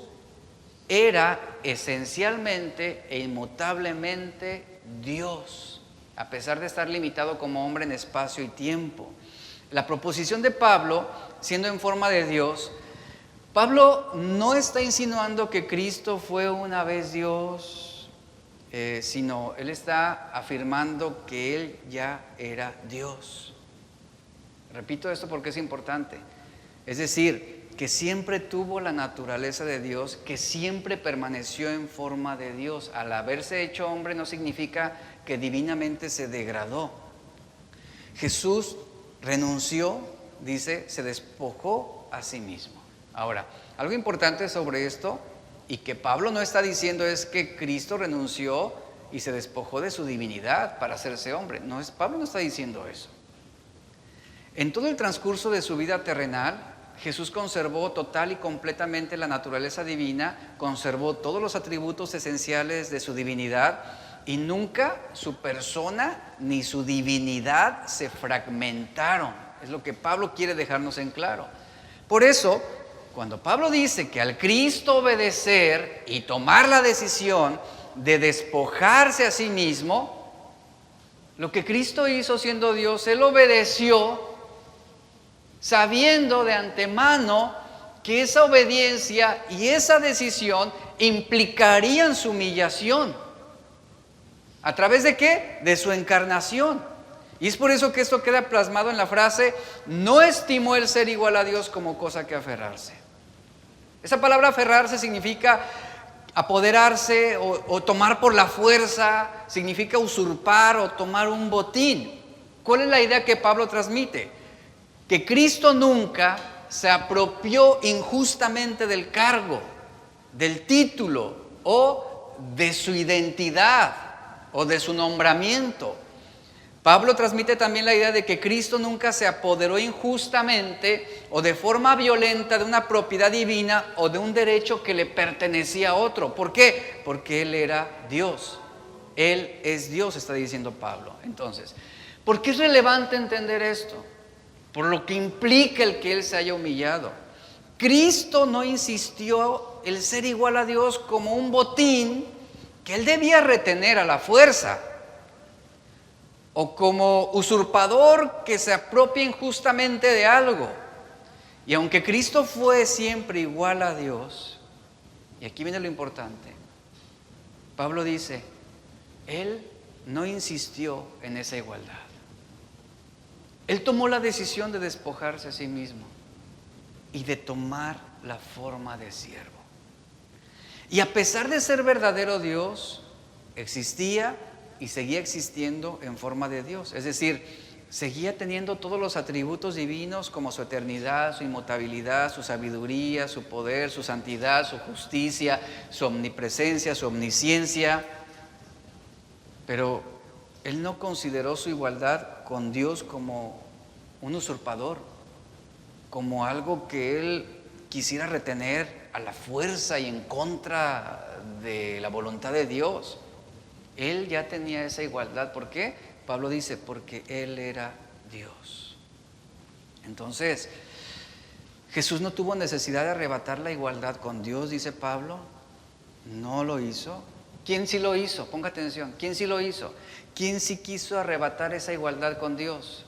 era esencialmente e inmutablemente Dios, a pesar de estar limitado como hombre en espacio y tiempo. La proposición de Pablo, siendo en forma de Dios, Pablo no está insinuando que Cristo fue una vez Dios, sino él está afirmando que Él ya era Dios. Repito esto porque es importante. Es decir, que siempre tuvo la naturaleza de Dios, que siempre permaneció en forma de Dios. Al haberse hecho hombre no significa que divinamente se degradó. Jesús renunció, dice, se despojó a sí mismo. Ahora, algo importante sobre esto, y que Pablo no está diciendo, es que Cristo renunció y se despojó de su divinidad para hacerse hombre. Pablo no está diciendo eso. En todo el transcurso de su vida terrenal, Jesús conservó total y completamente la naturaleza divina, conservó todos los atributos esenciales de su divinidad y nunca su persona ni su divinidad se fragmentaron. Es lo que Pablo quiere dejarnos en claro. Por eso, cuando Pablo dice que al Cristo obedecer y tomar la decisión de despojarse a sí mismo, lo que Cristo hizo siendo Dios, Él obedeció sabiendo de antemano que esa obediencia y esa decisión implicarían su humillación. ¿A través de qué? De su encarnación. Y es por eso que esto queda plasmado en la frase, no estimó el ser igual a Dios como cosa que aferrarse. Esa palabra aferrarse significa apoderarse o tomar por la fuerza, significa usurpar o tomar un botín. ¿Cuál es la idea que Pablo transmite? Que Cristo nunca se apropió injustamente del cargo. del título o de su identidad o de su nombramiento. Pablo transmite también la idea de que Cristo nunca se apoderó injustamente o de forma violenta de una propiedad divina o de un derecho que le pertenecía a otro. ¿Por qué? Porque Él era Dios. Él es Dios, está diciendo Pablo. Entonces, ¿por qué es relevante entender esto? Por lo que implica el que Él se haya humillado. Cristo no insistió el ser igual a Dios como un botín que Él debía retener a la fuerza, o como usurpador que se apropia injustamente de algo. Y aunque Cristo fue siempre igual a Dios, y aquí viene lo importante, Pablo dice, Él no insistió en esa igualdad. Él tomó la decisión de despojarse a sí mismo y de tomar la forma de siervo. Y a pesar de ser verdadero Dios, existía y seguía existiendo en forma de Dios. Es decir, seguía teniendo todos los atributos divinos como su eternidad, su inmutabilidad, su sabiduría, su poder, su santidad, su justicia, su omnipresencia, su omnisciencia. Pero Él no consideró su igualdad con Dios como un usurpador, como algo que Él quisiera retener a la fuerza y en contra de la voluntad de Dios. Él ya tenía esa igualdad. ¿Por qué? Pablo dice, porque Él era Dios. Entonces, Jesús no tuvo necesidad de arrebatar la igualdad con Dios, dice Pablo. No lo hizo. ¿Quién sí lo hizo? Ponga atención. ¿Quién sí lo hizo? ¿Quién sí quiso arrebatar esa igualdad con Dios?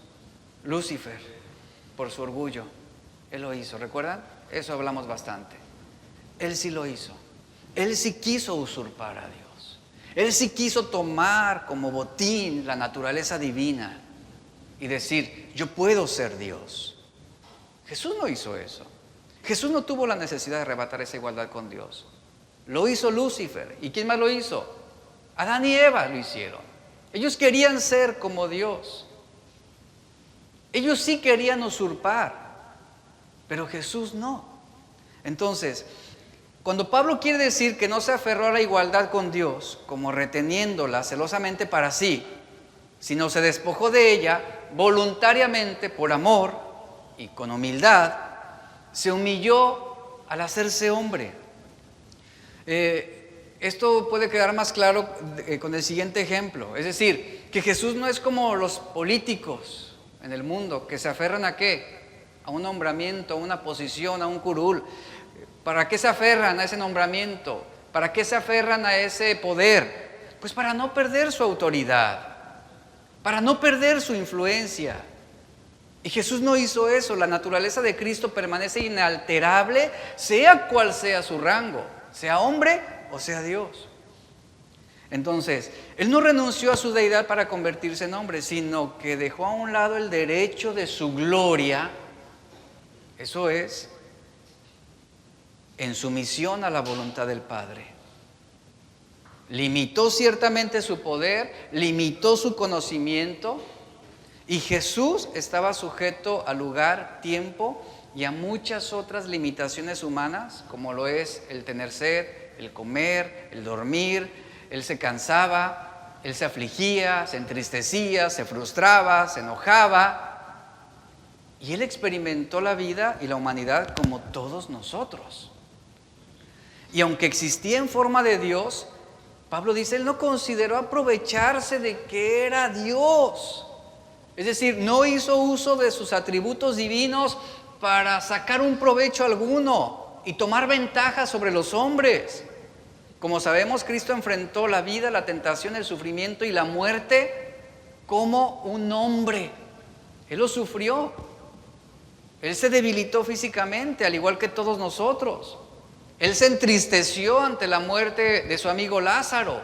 Lucifer, por su orgullo. Él lo hizo, ¿recuerdan? Eso hablamos bastante. Él sí lo hizo. Él sí quiso usurpar a Dios. Él sí quiso tomar como botín la naturaleza divina y decir, yo puedo ser Dios. Jesús no hizo eso. Jesús no tuvo la necesidad de arrebatar esa igualdad con Dios. Lo hizo Lucifer. ¿Y quién más lo hizo? Adán y Eva lo hicieron. Ellos querían ser como Dios. Ellos sí querían usurpar, pero Jesús no. Entonces, cuando Pablo quiere decir que no se aferró a la igualdad con Dios, como reteniéndola celosamente para sí, sino se despojó de ella voluntariamente por amor y con humildad, se humilló al hacerse hombre. Esto puede quedar más claro con el siguiente ejemplo. Es decir, que Jesús no es como los políticos en el mundo que se aferran ¿a qué? A un nombramiento, a una posición, a un curul. ¿Para qué se aferran a ese nombramiento? ¿Para qué se aferran a ese poder? Pues para no perder su autoridad, para no perder su influencia. Y Jesús no hizo eso. La naturaleza de Cristo permanece inalterable, sea cual sea su rango, sea hombre o sea Dios. Entonces, Él no renunció a su deidad para convertirse en hombre, sino que dejó a un lado el derecho de su gloria, eso es, en sumisión a la voluntad del Padre. Limitó ciertamente su poder, limitó su conocimiento, y Jesús estaba sujeto al lugar, tiempo y a muchas otras limitaciones humanas, como lo es el tener sed, el comer, el dormir. Él se cansaba, Él se afligía, se entristecía, se frustraba, se enojaba. Y Él experimentó la vida y la humanidad como todos nosotros. Y aunque existía en forma de Dios, Pablo dice, Él no consideró aprovecharse de que era Dios. Es decir, no hizo uso de sus atributos divinos para sacar un provecho alguno y tomar ventaja sobre los hombres. Como sabemos, Cristo enfrentó la vida, la tentación, el sufrimiento y la muerte como un hombre. Él lo sufrió. Él se debilitó físicamente, al igual que todos nosotros. Él se entristeció ante la muerte de su amigo Lázaro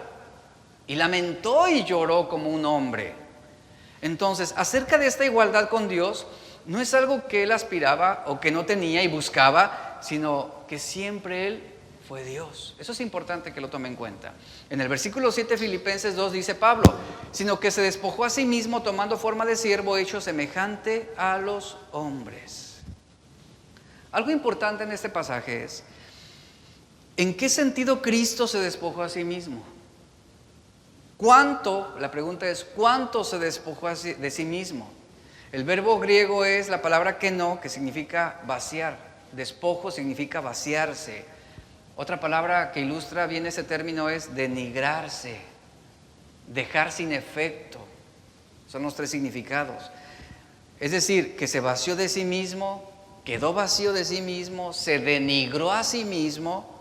y lamentó y lloró como un hombre. Entonces, acerca de esta igualdad con Dios, no es algo que Él aspiraba o que no tenía y buscaba, sino que siempre Él fue Dios. Eso es importante que lo tome en cuenta. En el versículo 7 de Filipenses 2 dice Pablo, sino que se despojó a sí mismo tomando forma de siervo hecho semejante a los hombres. Algo importante en este pasaje es, ¿En qué sentido Cristo se despojó a sí mismo? ¿Cuánto? La pregunta es, ¿cuánto se despojó de sí mismo? El verbo griego es la palabra keno, que significa vaciar. Despojo significa vaciarse. Otra palabra que ilustra bien ese término es denigrarse, dejar sin efecto. Son los 3 significados. Es decir, que se vació de sí mismo, quedó vacío de sí mismo, se denigró a sí mismo.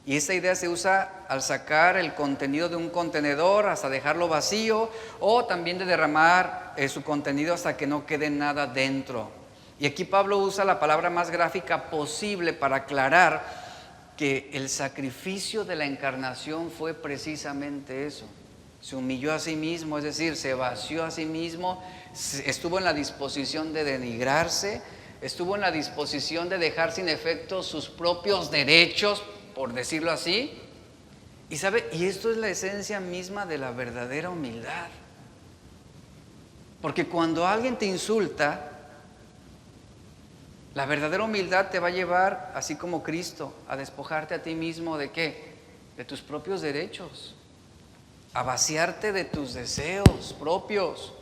Y esta idea se usa al sacar el contenido de un contenedor hasta dejarlo vacío, o también de derramar su contenido hasta que no quede nada dentro. Y aquí Pablo usa la palabra más gráfica posible para aclarar que el sacrificio de la encarnación fue precisamente eso. Se humilló a sí mismo, es decir, se vació a sí mismo, estuvo en la disposición de denigrarse, estuvo en la disposición de dejar sin efecto sus propios derechos, por decirlo así. Y sabe, y esto es la esencia misma de la verdadera humildad. Porque cuando alguien te insulta, la verdadera humildad te va a llevar, así como Cristo, a despojarte a ti mismo ¿de qué? De tus propios derechos, a vaciarte de tus deseos propios,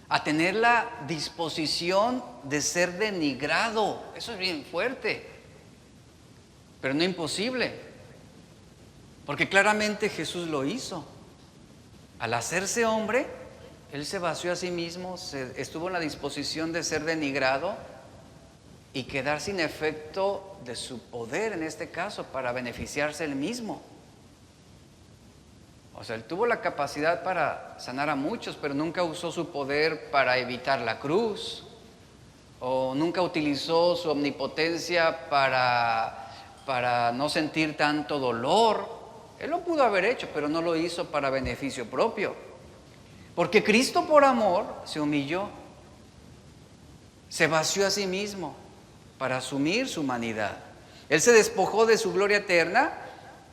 a tener la disposición de ser denigrado. Eso es bien fuerte, pero no imposible, porque claramente Jesús lo hizo. Al hacerse hombre, Él se vació a sí mismo, estuvo en la disposición de ser denigrado y quedar sin efecto de su poder, en este caso, para beneficiarse Él mismo. O sea, Él tuvo la capacidad para sanar a muchos, pero nunca usó su poder para evitar la cruz, o nunca utilizó su omnipotencia para no sentir tanto dolor. Él lo pudo haber hecho, pero no lo hizo para beneficio propio. Porque Cristo por amor se humilló, se vació a sí mismo para asumir su humanidad. Él se despojó de su gloria eterna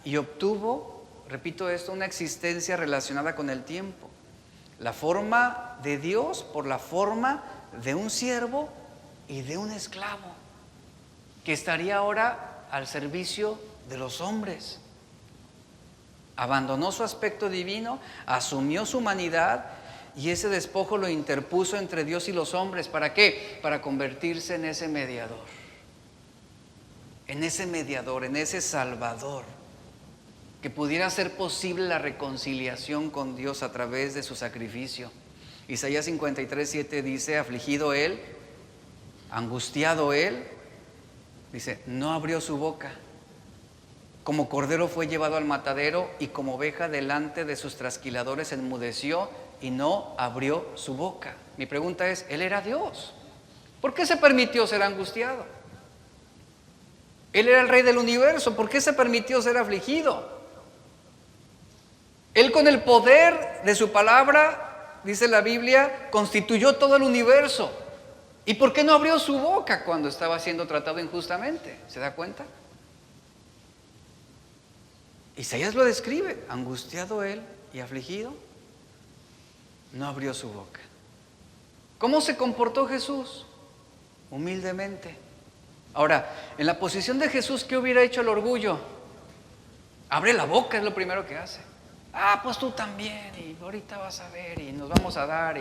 y obtuvo, repito esto, una existencia relacionada con el tiempo. La forma de Dios por la forma de un siervo y de un esclavo, que estaría ahora al servicio de los hombres. Abandonó su aspecto divino, asumió su humanidad y ese despojo lo interpuso entre Dios y los hombres. ¿Para qué? Para convertirse en ese mediador, en ese salvador, que pudiera hacer posible la reconciliación con Dios a través de su sacrificio. Isaías 53:7 dice, afligido Él, angustiado Él, dice, no abrió su boca. Como cordero fue llevado al matadero y como oveja delante de sus trasquiladores enmudeció y no abrió su boca. Mi pregunta es, Él era Dios. ¿Por qué se permitió ser angustiado? Él era el Rey del universo. ¿Por qué se permitió ser afligido? Él, con el poder de su palabra, dice la Biblia, constituyó todo el universo. ¿Y por qué no abrió su boca cuando estaba siendo tratado injustamente? ¿Se da cuenta? Isaías lo describe, angustiado Él y afligido, no abrió su boca. ¿Cómo se comportó Jesús? Humildemente. Ahora, en la posición de Jesús, ¿qué hubiera hecho el orgullo? Abre la boca, es lo primero que hace. Ah, pues tú también, y ahorita vas a ver, y nos vamos a dar.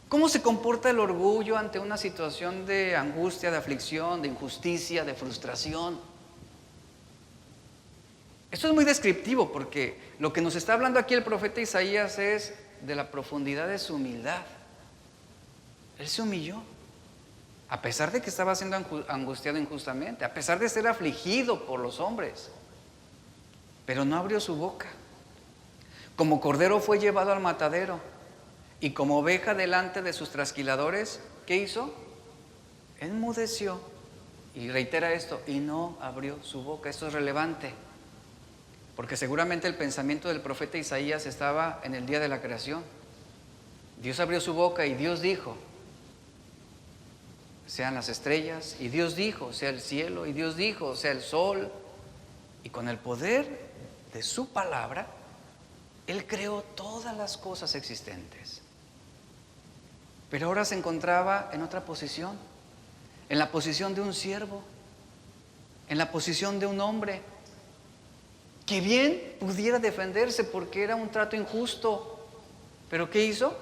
¿Cómo se comporta el orgullo ante una situación de angustia, de aflicción, de injusticia, de frustración? Esto es muy descriptivo porque lo que nos está hablando aquí el profeta Isaías es de la profundidad de su humildad. Él se humilló, a pesar de que estaba siendo angustiado injustamente, a pesar de ser afligido por los hombres, pero no abrió su boca. Como cordero fue llevado al matadero y como oveja delante de sus trasquiladores, ¿qué hizo? Enmudeció, y reitera esto, y no abrió su boca. Esto es relevante, porque seguramente el pensamiento del profeta Isaías estaba en el día de la creación. Dios abrió su boca y Dios dijo, sean las estrellas, y Dios dijo, sea el cielo, y Dios dijo, sea el sol. Y con el poder de su palabra, Él creó todas las cosas existentes. Pero ahora se encontraba en otra posición, en la posición de un siervo. en la posición de un hombre que bien pudiera defenderse porque era un trato injusto. ¿Pero qué hizo?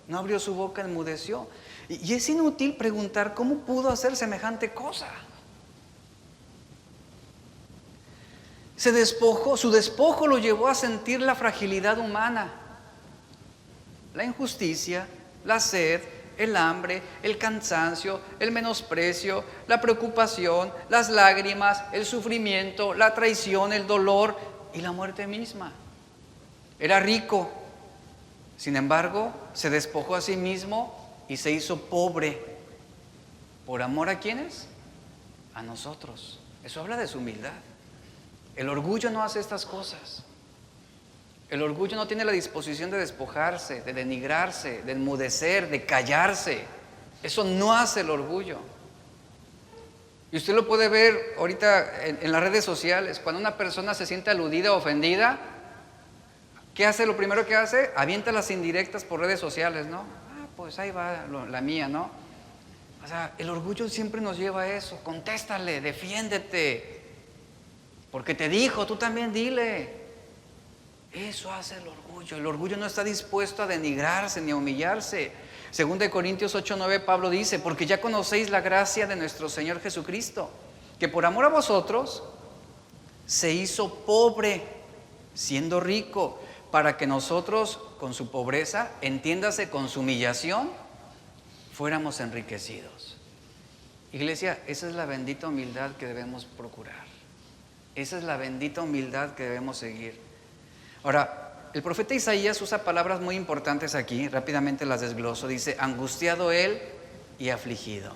No abrió su boca, enmudeció. Y es inútil preguntar cómo pudo hacer semejante cosa. Se despojó, su despojo lo llevó a sentir la fragilidad humana, la injusticia, la sed, el hambre, el cansancio, el menosprecio, la preocupación, las lágrimas, el sufrimiento, la traición, el dolor y la muerte misma. Era rico, sin embargo, se despojó a sí mismo y se hizo pobre. ¿Por amor a quiénes? A nosotros. Eso habla de su humildad. El orgullo no hace estas cosas. El orgullo no tiene la disposición de despojarse, de denigrarse, de enmudecer, de callarse. Eso no hace el orgullo. Y usted lo puede ver ahorita en las redes sociales. Cuando una persona se siente aludida o ofendida, ¿qué hace? Lo primero que hace, avienta las indirectas por redes sociales, ¿no? Pues ahí va la mía, ¿no? O sea, el orgullo siempre nos lleva a eso. Contéstale, defiéndete. Porque te dijo, tú también dile. Eso hace el orgullo. El orgullo no está dispuesto a denigrarse ni a humillarse. Según de Corintios 8:9, Pablo dice: porque ya conocéis la gracia de nuestro Señor Jesucristo, que por amor a vosotros se hizo pobre, siendo rico, para que nosotros con su pobreza, entiéndase con su humillación, fuéramos enriquecidos. Iglesia, esa es la bendita humildad que debemos procurar. Esa es la bendita humildad que debemos seguir. Ahora, el profeta Isaías usa palabras muy importantes aquí, rápidamente las desgloso. Dice: angustiado él y afligido.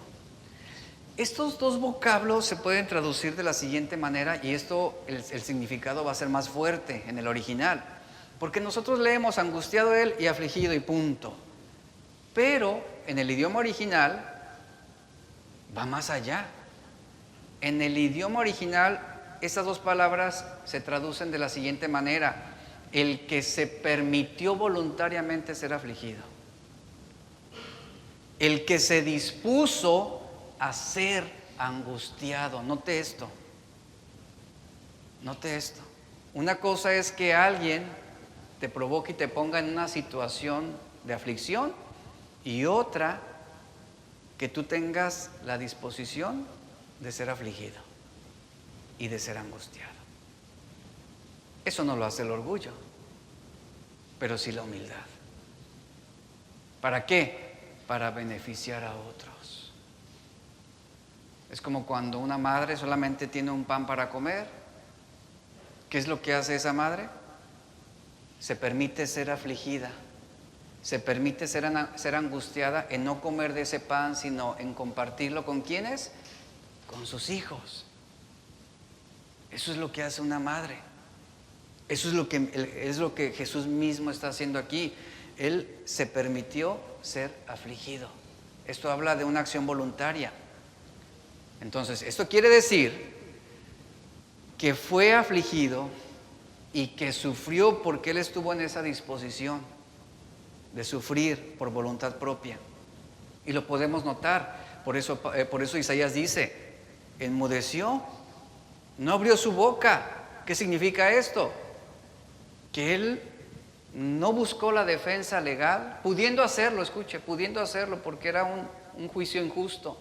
Estos dos vocablos se pueden traducir de la siguiente manera, y esto, el significado va a ser más fuerte en el original, porque nosotros leemos angustiado él y afligido y punto. Pero en el idioma original va más allá. En el idioma original, estas dos palabras se traducen de la siguiente manera: el que se permitió voluntariamente ser afligido, el que se dispuso a ser angustiado. Note esto. Una cosa es que alguien te provoque y te ponga en una situación de aflicción, y otra, que tú tengas la disposición de ser afligido y de ser angustiado. Eso no lo hace el orgullo, pero sí la humildad. ¿Para qué? Para beneficiar a otros. Es como cuando una madre solamente tiene un pan para comer. ¿Qué es lo que hace esa madre? Se permite ser afligida, se permite ser angustiada en no comer de ese pan, sino en compartirlo ¿con quiénes? Con sus hijos. Eso es lo que hace una madre. Eso es lo que Jesús mismo está haciendo aquí. Él se permitió ser afligido. Esto habla de una acción voluntaria. Entonces, esto quiere decir que fue afligido y que sufrió porque Él estuvo en esa disposición de sufrir por voluntad propia. Y lo podemos notar. Por eso Isaías dice: enmudeció, no abrió su boca. ¿Qué significa esto? Que Él no buscó la defensa legal, pudiendo hacerlo, pudiendo hacerlo porque era un juicio injusto.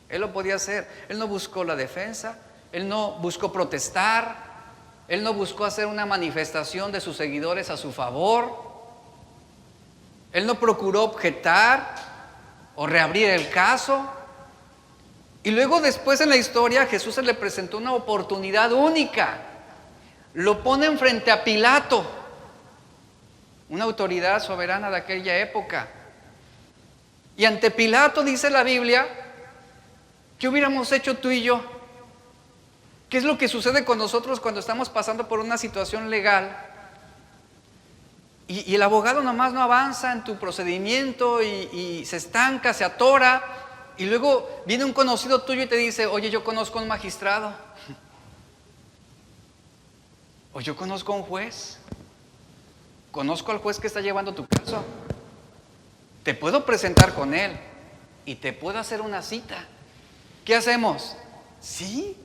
Él lo podía hacer. Él no buscó la defensa, Él no buscó protestar, Él no buscó hacer una manifestación de sus seguidores a su favor. Él no procuró objetar o reabrir el caso. Y luego después en la historia a Jesús se le presentó una oportunidad única. Lo ponen frente a Pilato, una autoridad soberana de aquella época. Y ante Pilato, dice la Biblia, ¿qué hubiéramos hecho tú y yo? ¿Qué es lo que sucede con nosotros cuando estamos pasando por una situación legal? Y el abogado nomás no avanza en tu procedimiento y se estanca, se atora, y luego viene un conocido tuyo y te dice: oye, yo conozco a un magistrado, o yo conozco a un juez, conozco al juez que está llevando tu caso, te puedo presentar con él y te puedo hacer una cita. ¿Qué hacemos? Sí,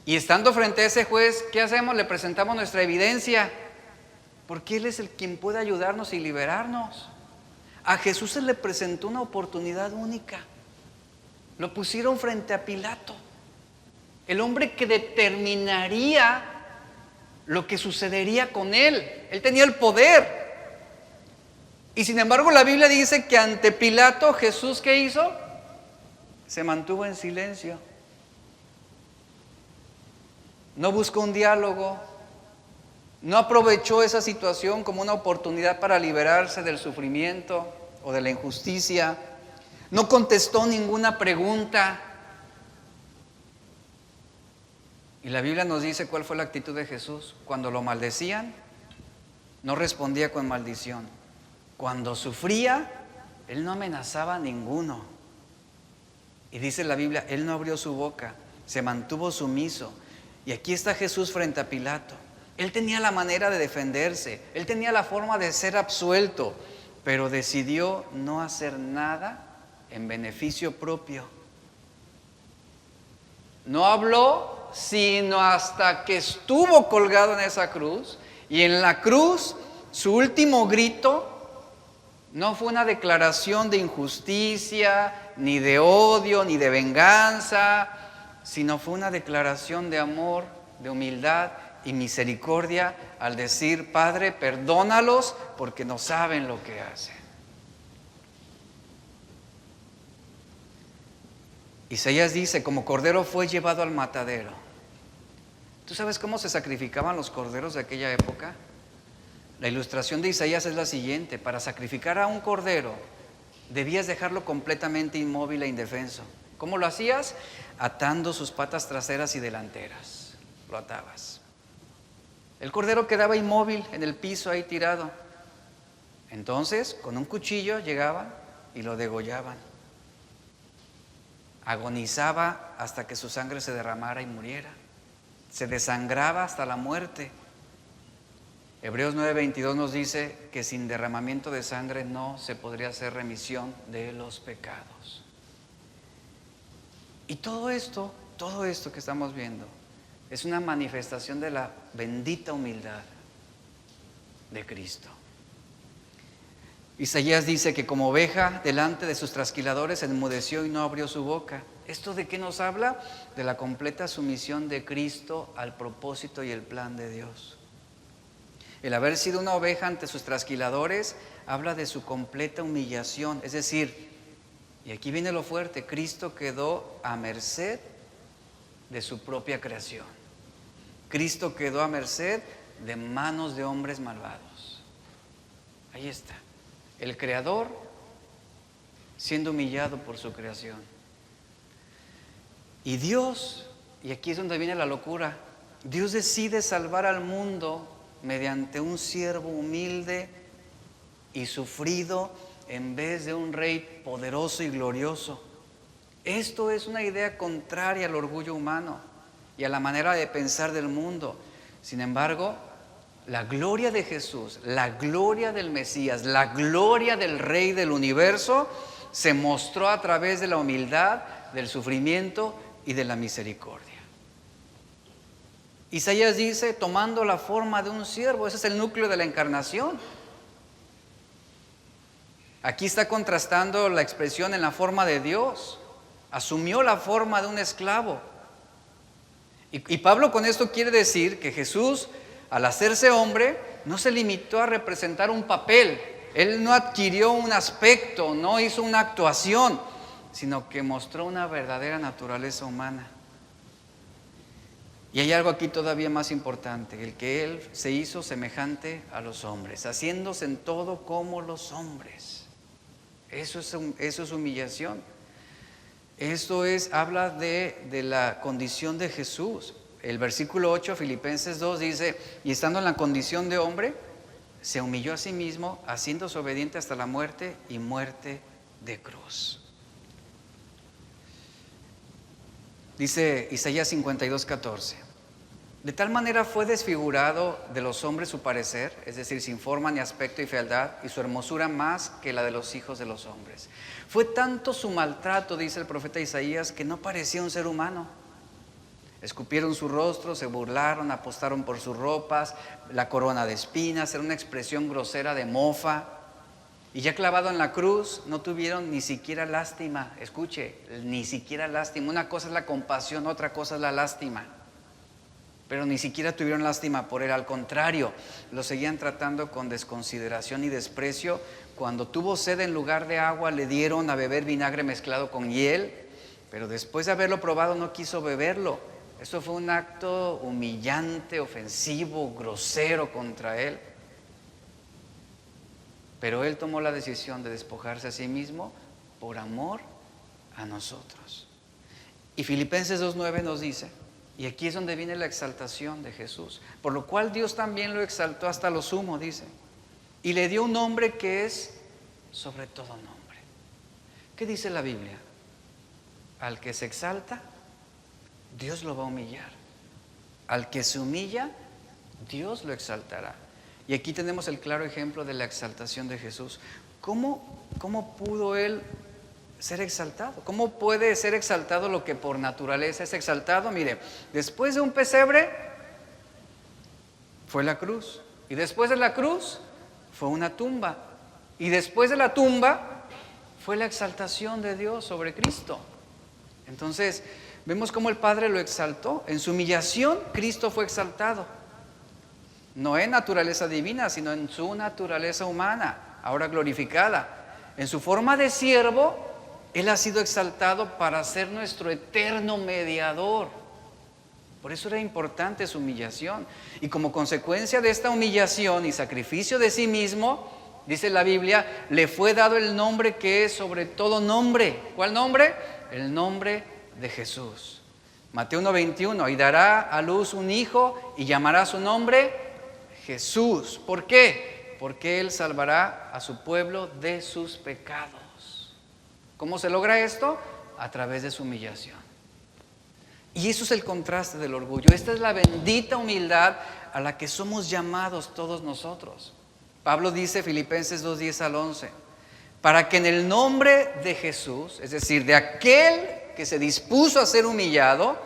Y estando frente a ese juez, ¿qué hacemos? Le presentamos nuestra evidencia, porque Él es el quien puede ayudarnos y liberarnos. A Jesús se le presentó una oportunidad única. Lo pusieron frente a Pilato, el hombre que determinaría lo que sucedería con Él. Él tenía el poder. Y sin embargo la Biblia dice que ante Pilato, Jesús, ¿qué hizo? Se mantuvo en silencio. No buscó un diálogo. No aprovechó esa situación como una oportunidad para liberarse del sufrimiento o de la injusticia. No contestó ninguna pregunta. Y la Biblia nos dice cuál fue la actitud de Jesús. Cuando lo maldecían, no respondía con maldición. Cuando sufría, Él no amenazaba a ninguno. Y dice la Biblia, Él no abrió su boca, se mantuvo sumiso. Y aquí está Jesús frente a Pilato. Él tenía la manera de defenderse, Él tenía la forma de ser absuelto, pero decidió no hacer nada en beneficio propio. No habló sino hasta que estuvo colgado en esa cruz. Y en la cruz, su último grito no fue una declaración de injusticia, ni de odio, ni de venganza, sino fue una declaración de amor, de humildad y misericordia al decir: Padre, perdónalos porque no saben lo que hacen. Isaías dice: como cordero fue llevado al matadero. ¿Tú sabes cómo se sacrificaban los corderos de aquella época? La ilustración de Isaías es la siguiente: para sacrificar a un cordero debías dejarlo completamente inmóvil e indefenso. ¿Cómo lo hacías? Atando sus patas traseras y delanteras. Lo atabas. El cordero quedaba inmóvil en el piso ahí tirado. Entonces, con un cuchillo llegaban y lo degollaban. Agonizaba hasta que su sangre se derramara y muriera. Se desangraba hasta la muerte. Hebreos 9:22 nos dice que sin derramamiento de sangre no se podría hacer remisión de los pecados. Y todo esto que estamos viendo es una manifestación de la bendita humildad de Cristo. Isaías dice que como oveja delante de sus trasquiladores enmudeció y no abrió su boca. ¿Esto de qué nos habla? De la completa sumisión de Cristo al propósito y el plan de Dios. El haber sido una oveja ante sus trasquiladores habla de su completa humillación. Es decir, y aquí viene lo fuerte, Cristo quedó a merced de su propia creación. Cristo quedó a merced de manos de hombres malvados. Ahí está. El Creador siendo humillado por su creación. Y Dios, y aquí es donde viene la locura, Dios decide salvar al mundo mediante un siervo humilde y sufrido en vez de un rey poderoso y glorioso. Esto es una idea contraria al orgullo humano y a la manera de pensar del mundo. Sin embargo, la gloria de Jesús, la gloria del Mesías, la gloria del Rey del universo se mostró a través de la humildad, del sufrimiento y de la misericordia. Isaías dice, tomando la forma de un siervo. Ese es el núcleo de la encarnación. Aquí está contrastando la expresión en la forma de Dios. Asumió la forma de un esclavo. Y Pablo con esto quiere decir que Jesús, al hacerse hombre, no se limitó a representar un papel. Él no adquirió un aspecto, no hizo una actuación, sino que mostró una verdadera naturaleza humana. Y hay algo aquí todavía más importante, el que Él se hizo semejante a los hombres, haciéndose en todo como los hombres. Eso es humillación. Esto habla de la condición de Jesús. El versículo 8, Filipenses 2 dice, y estando en la condición de hombre, se humilló a sí mismo, haciéndose obediente hasta la muerte y muerte de cruz. Dice Isaías 52:14, de tal manera fue desfigurado de los hombres su parecer, es decir, sin forma ni aspecto y fealdad, y su hermosura más que la de los hijos de los hombres. Fue tanto su maltrato, dice el profeta Isaías, que no parecía un ser humano. Escupieron su rostro, se burlaron, apostaron por sus ropas, la corona de espinas, era una expresión grosera de mofa. Y ya clavado en la cruz, no tuvieron ni siquiera lástima. Escuche, ni siquiera lástima. Una cosa es la compasión, otra cosa es la lástima. Pero ni siquiera tuvieron lástima por él. Al contrario, lo seguían tratando con desconsideración y desprecio. Cuando tuvo sed, en lugar de agua, le dieron a beber vinagre mezclado con hiel. Pero después de haberlo probado, no quiso beberlo. Eso fue un acto humillante, ofensivo, grosero contra él. Pero él tomó la decisión de despojarse a sí mismo por amor a nosotros. Y Filipenses 2:9 nos dice, y aquí es donde viene la exaltación de Jesús, por lo cual Dios también lo exaltó hasta lo sumo, dice, y le dio un nombre que es sobre todo nombre. ¿Qué dice la Biblia? Al que se exalta, Dios lo va a humillar. Al que se humilla, Dios lo exaltará. Y aquí tenemos el claro ejemplo de la exaltación de Jesús. ¿Cómo pudo Él ser exaltado? ¿Cómo puede ser exaltado lo que por naturaleza es exaltado? Mire, después de un pesebre fue la cruz. Y después de la cruz fue una tumba. Y después de la tumba fue la exaltación de Dios sobre Cristo. Entonces, vemos cómo el Padre lo exaltó. En su humillación, Cristo fue exaltado. No en naturaleza divina, sino en su naturaleza humana, ahora glorificada. En su forma de siervo, Él ha sido exaltado para ser nuestro eterno mediador. Por eso era importante su humillación. Y como consecuencia de esta humillación y sacrificio de sí mismo, dice la Biblia, le fue dado el nombre que es sobre todo nombre. ¿Cuál nombre? El nombre de Jesús. Mateo 1:21, y dará a luz un hijo y llamará su nombre Jesús. ¿Por qué? Porque Él salvará a su pueblo de sus pecados. ¿Cómo se logra esto? A través de su humillación. Y eso es el contraste del orgullo. Esta es la bendita humildad a la que somos llamados todos nosotros. Pablo dice, Filipenses 2:10 al 11, para que en el nombre de Jesús, es decir, de aquel que se dispuso a ser humillado,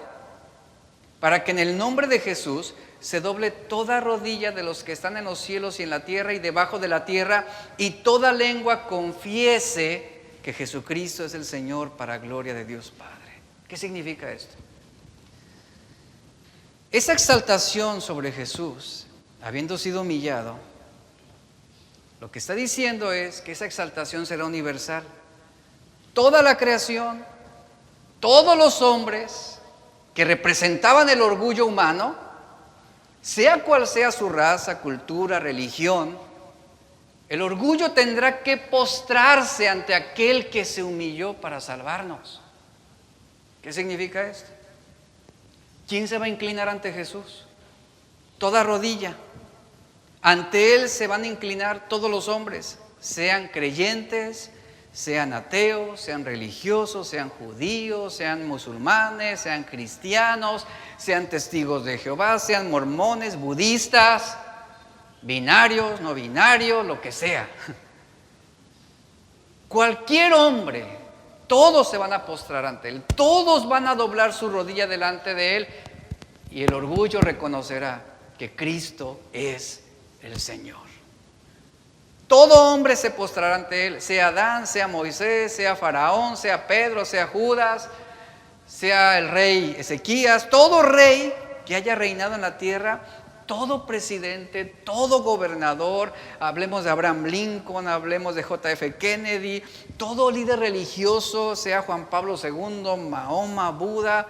para que en el nombre de Jesús se doble toda rodilla de los que están en los cielos y en la tierra y debajo de la tierra, y toda lengua confiese que Jesucristo es el Señor, para gloria de Dios Padre. ¿Qué significa esto? Esa exaltación sobre Jesús, habiendo sido humillado, lo que está diciendo es que esa exaltación será universal. Toda la creación, todos los hombres que representaban el orgullo humano, sea cual sea su raza, cultura, religión, el orgullo tendrá que postrarse ante aquel que se humilló para salvarnos. ¿Qué significa esto? ¿Quién se va a inclinar ante Jesús? Toda rodilla. Ante Él se van a inclinar todos los hombres, sean creyentes, sean ateos, sean religiosos, sean judíos, sean musulmanes, sean cristianos, sean testigos de Jehová, sean mormones, budistas, binarios, no binarios, lo que sea. Cualquier hombre, todos se van a postrar ante Él, todos van a doblar su rodilla delante de Él, y el orgullo reconocerá que Cristo es el Señor. Todo hombre se postrará ante Él, sea Adán, sea Moisés, sea Faraón, sea Pedro, sea Judas, sea el rey Ezequías, todo rey que haya reinado en la tierra, todo presidente, todo gobernador, hablemos de Abraham Lincoln, hablemos de JF Kennedy, todo líder religioso, sea Juan Pablo II, Mahoma, Buda,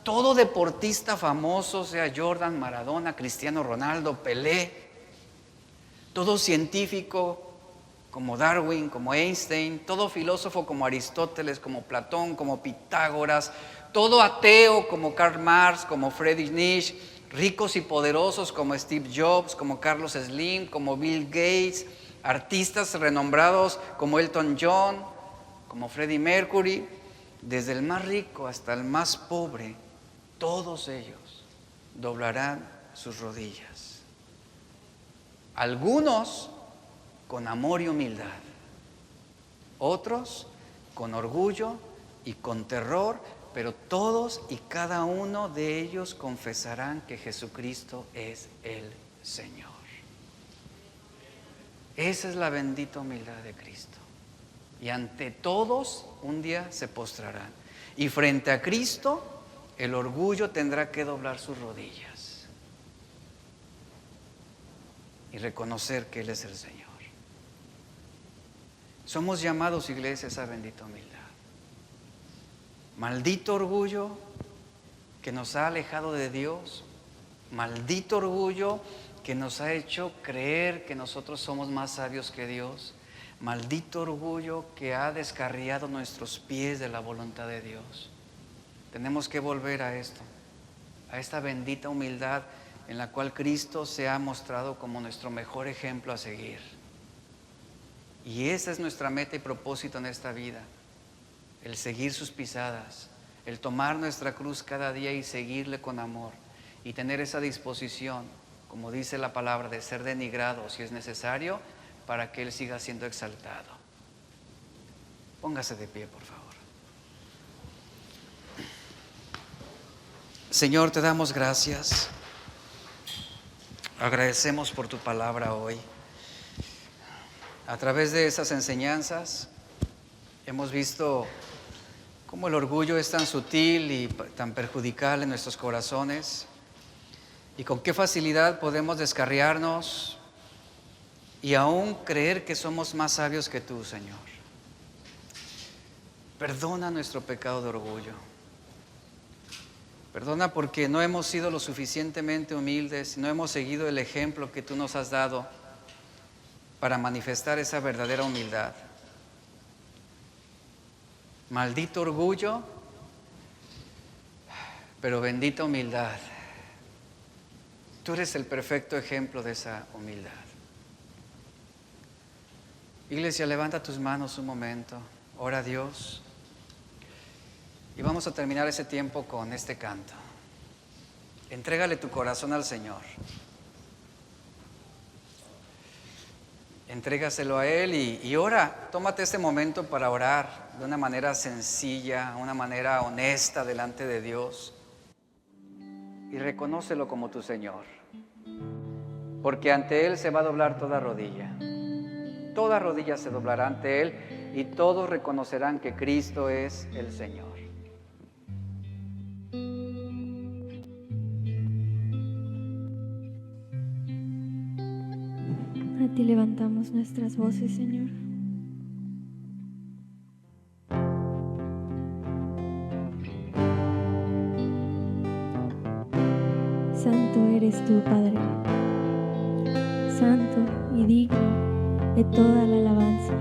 todo deportista famoso, sea Jordan, Maradona, Cristiano Ronaldo, Pelé, todo científico como Darwin, como Einstein, todo filósofo como Aristóteles, como Platón, como Pitágoras, todo ateo como Karl Marx, como Friedrich Nietzsche, ricos y poderosos como Steve Jobs, como Carlos Slim, como Bill Gates, artistas renombrados como Elton John, como Freddie Mercury, desde el más rico hasta el más pobre, todos ellos doblarán sus rodillas. Algunos con amor y humildad, otros con orgullo y con terror, pero todos y cada uno de ellos confesarán que Jesucristo es el Señor. Esa es la bendita humildad de Cristo. Y ante todos un día se postrarán. Y frente a Cristo el orgullo tendrá que doblar sus rodillas y reconocer que Él es el Señor. Somos llamados, iglesia, a esa bendita humildad. Maldito orgullo que nos ha alejado de Dios. Maldito orgullo que nos ha hecho creer que nosotros somos más sabios que Dios. Maldito orgullo que ha descarriado nuestros pies de la voluntad de Dios. Tenemos que volver a esto, a esta bendita humildad en la cual Cristo se ha mostrado como nuestro mejor ejemplo a seguir. Y esa es nuestra meta y propósito en esta vida, el seguir sus pisadas, el tomar nuestra cruz cada día y seguirle con amor y tener esa disposición, como dice la palabra, de ser denigrado si es necesario para que Él siga siendo exaltado. Póngase de pie, por favor. Señor, te damos gracias. Agradecemos por tu palabra hoy. A través de esas enseñanzas hemos visto cómo el orgullo es tan sutil y tan perjudicial en nuestros corazones y con qué facilidad podemos descarriarnos y aún creer que somos más sabios que tú, Señor. Perdona nuestro pecado de orgullo. Perdona porque no hemos sido lo suficientemente humildes, no hemos seguido el ejemplo que tú nos has dado para manifestar esa verdadera humildad. Maldito orgullo, pero bendita humildad. Tú eres el perfecto ejemplo de esa humildad. Iglesia, levanta tus manos un momento, ora a Dios y vamos a terminar ese tiempo con este canto. Entrégale tu corazón al Señor. Entrégaselo a Él y ora. Tómate este momento para orar de una manera sencilla, una manera honesta delante de Dios. Y reconócelo como tu Señor. Porque ante Él se va a doblar toda rodilla. Toda rodilla se doblará ante Él y todos reconocerán que Cristo es el Señor. A ti levantamos nuestras voces, Señor. Santo eres tú, Padre, santo y digno de toda la alabanza.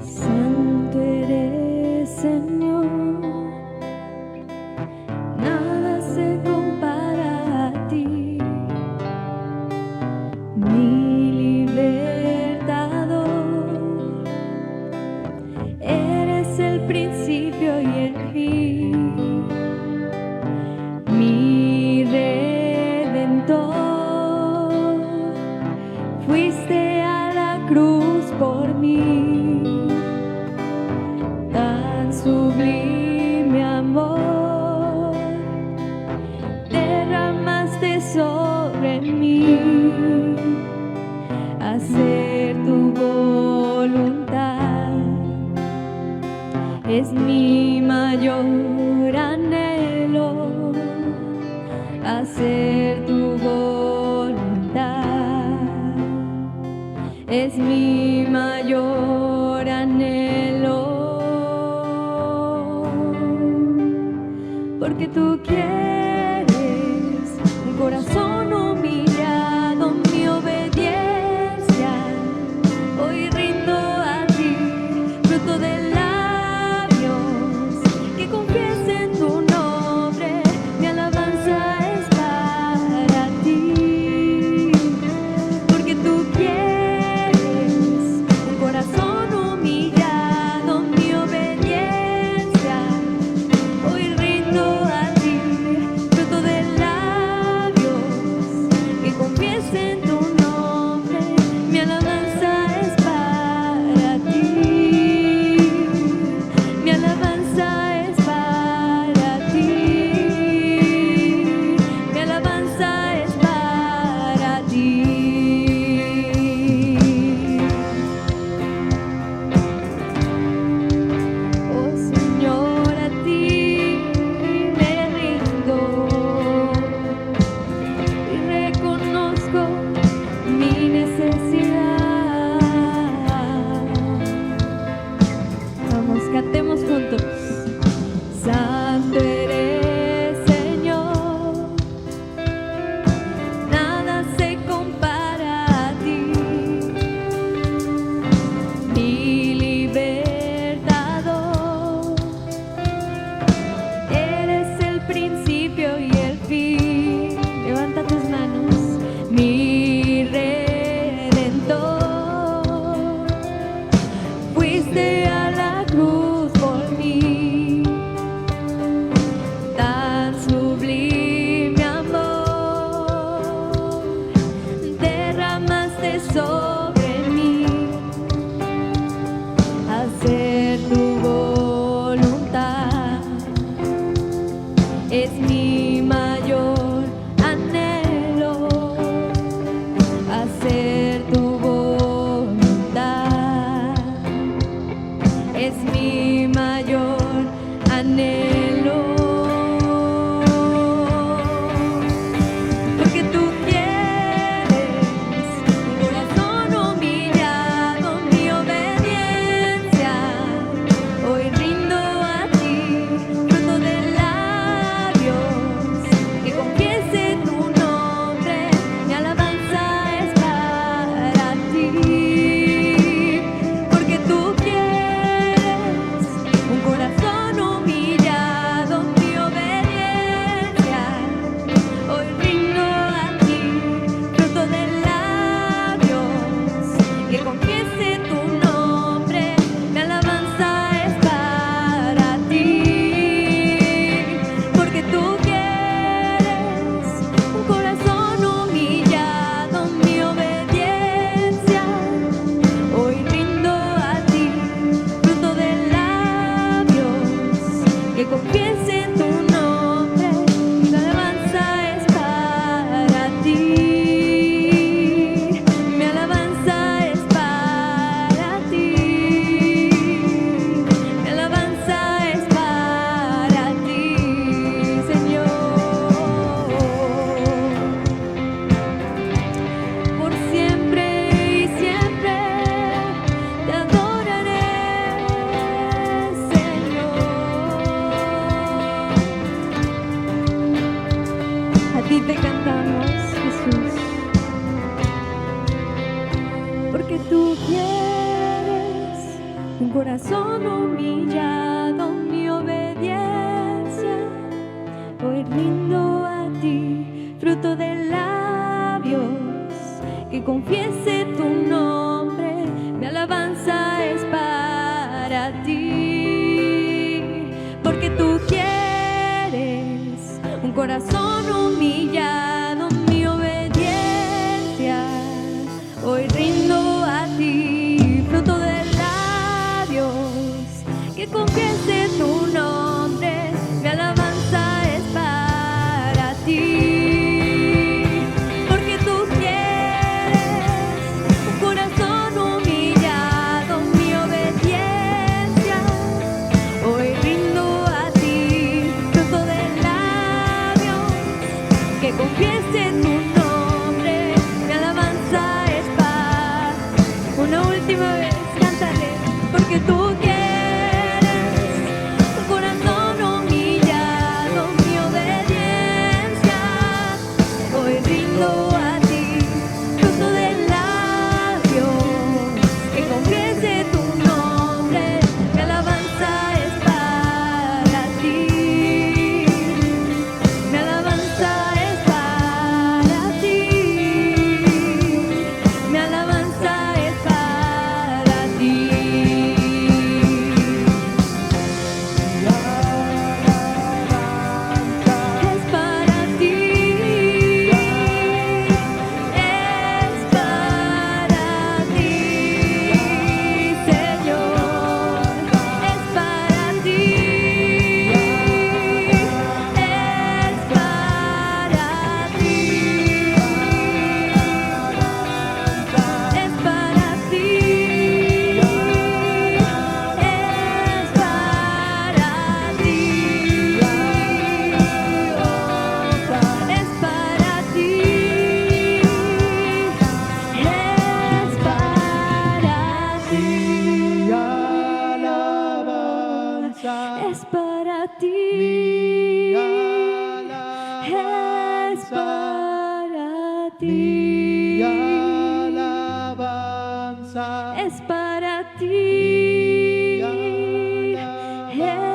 Santo eres, Señor. Nada se compara a ti, mi libertador. Eres el principio y el fin, mi redentor. Fuiste a la cruz por mí, tan sublime amor derramaste sobre mí. Hacer tu voluntad es mi mayor anhelo. Hacer tu voluntad es mi mayor anhelo. Porque tú quieres un corazón humillado, mi obediencia hoy rindo a ti, fruto de labios que confiesen tu nombre, mi alabanza es para ti. Porque tú quieres un corazón humillado, mi obediencia hoy rindo a ti. desciende sobre mí, hacer tu voluntad es mi mayor anhelo, hacer tu voluntad es mi mayor anhelo. Porque tú quieres un corazón humillado, mi obediencia hoy rindo a ti, fruto de labios que confiese tu nombre, mi alabanza es para ti. Porque tú quieres un corazón humillado, mi obediencia hoy rindo a ti, fruto de labios que confiese tu nombre, mi alabanza es para ti. Porque tú quieres un corazón humillado, mi obediencia hoy rindo a ti, fruto de labios que confiese tu nombre, mi alabanza es para ti, mi alabanza es para ti, mi alabanza es para ti, Señor. Por siempre y siempre te adoraré, Señor. A ti te cantamos, Jesús, porque tú quieres un corazón humillado, mi obediencia hoy rindo a ti, fruto de labios que confiese tu nombre, mi alabanza es para ti. Porque tú quieres un corazón humillado, mi obediencia hoy rindo a ti, fruto de labios que confiese tu nombre, mi alabanza es para ti. Porque tú quieres un corazón humillado, mi obediencia hoy rindo a ti, fruto de labios que confiese tu nombre, mi alabanza es para. Una última vez, cántale. Porque tú quieres un corazón humillado, mi obediencia hoy rindo a ti, fruto de labios que confiese tu nombre, mi alabanza es para ti, mi alabanza es para ti, mi alabanza es para ti. Es para ti, es para ti, Señor, es para ti, es para ti, es para ti, es para ti, es para ti, es para ti, alabanza, es para ti, es para ti, alabanza, es para ti, es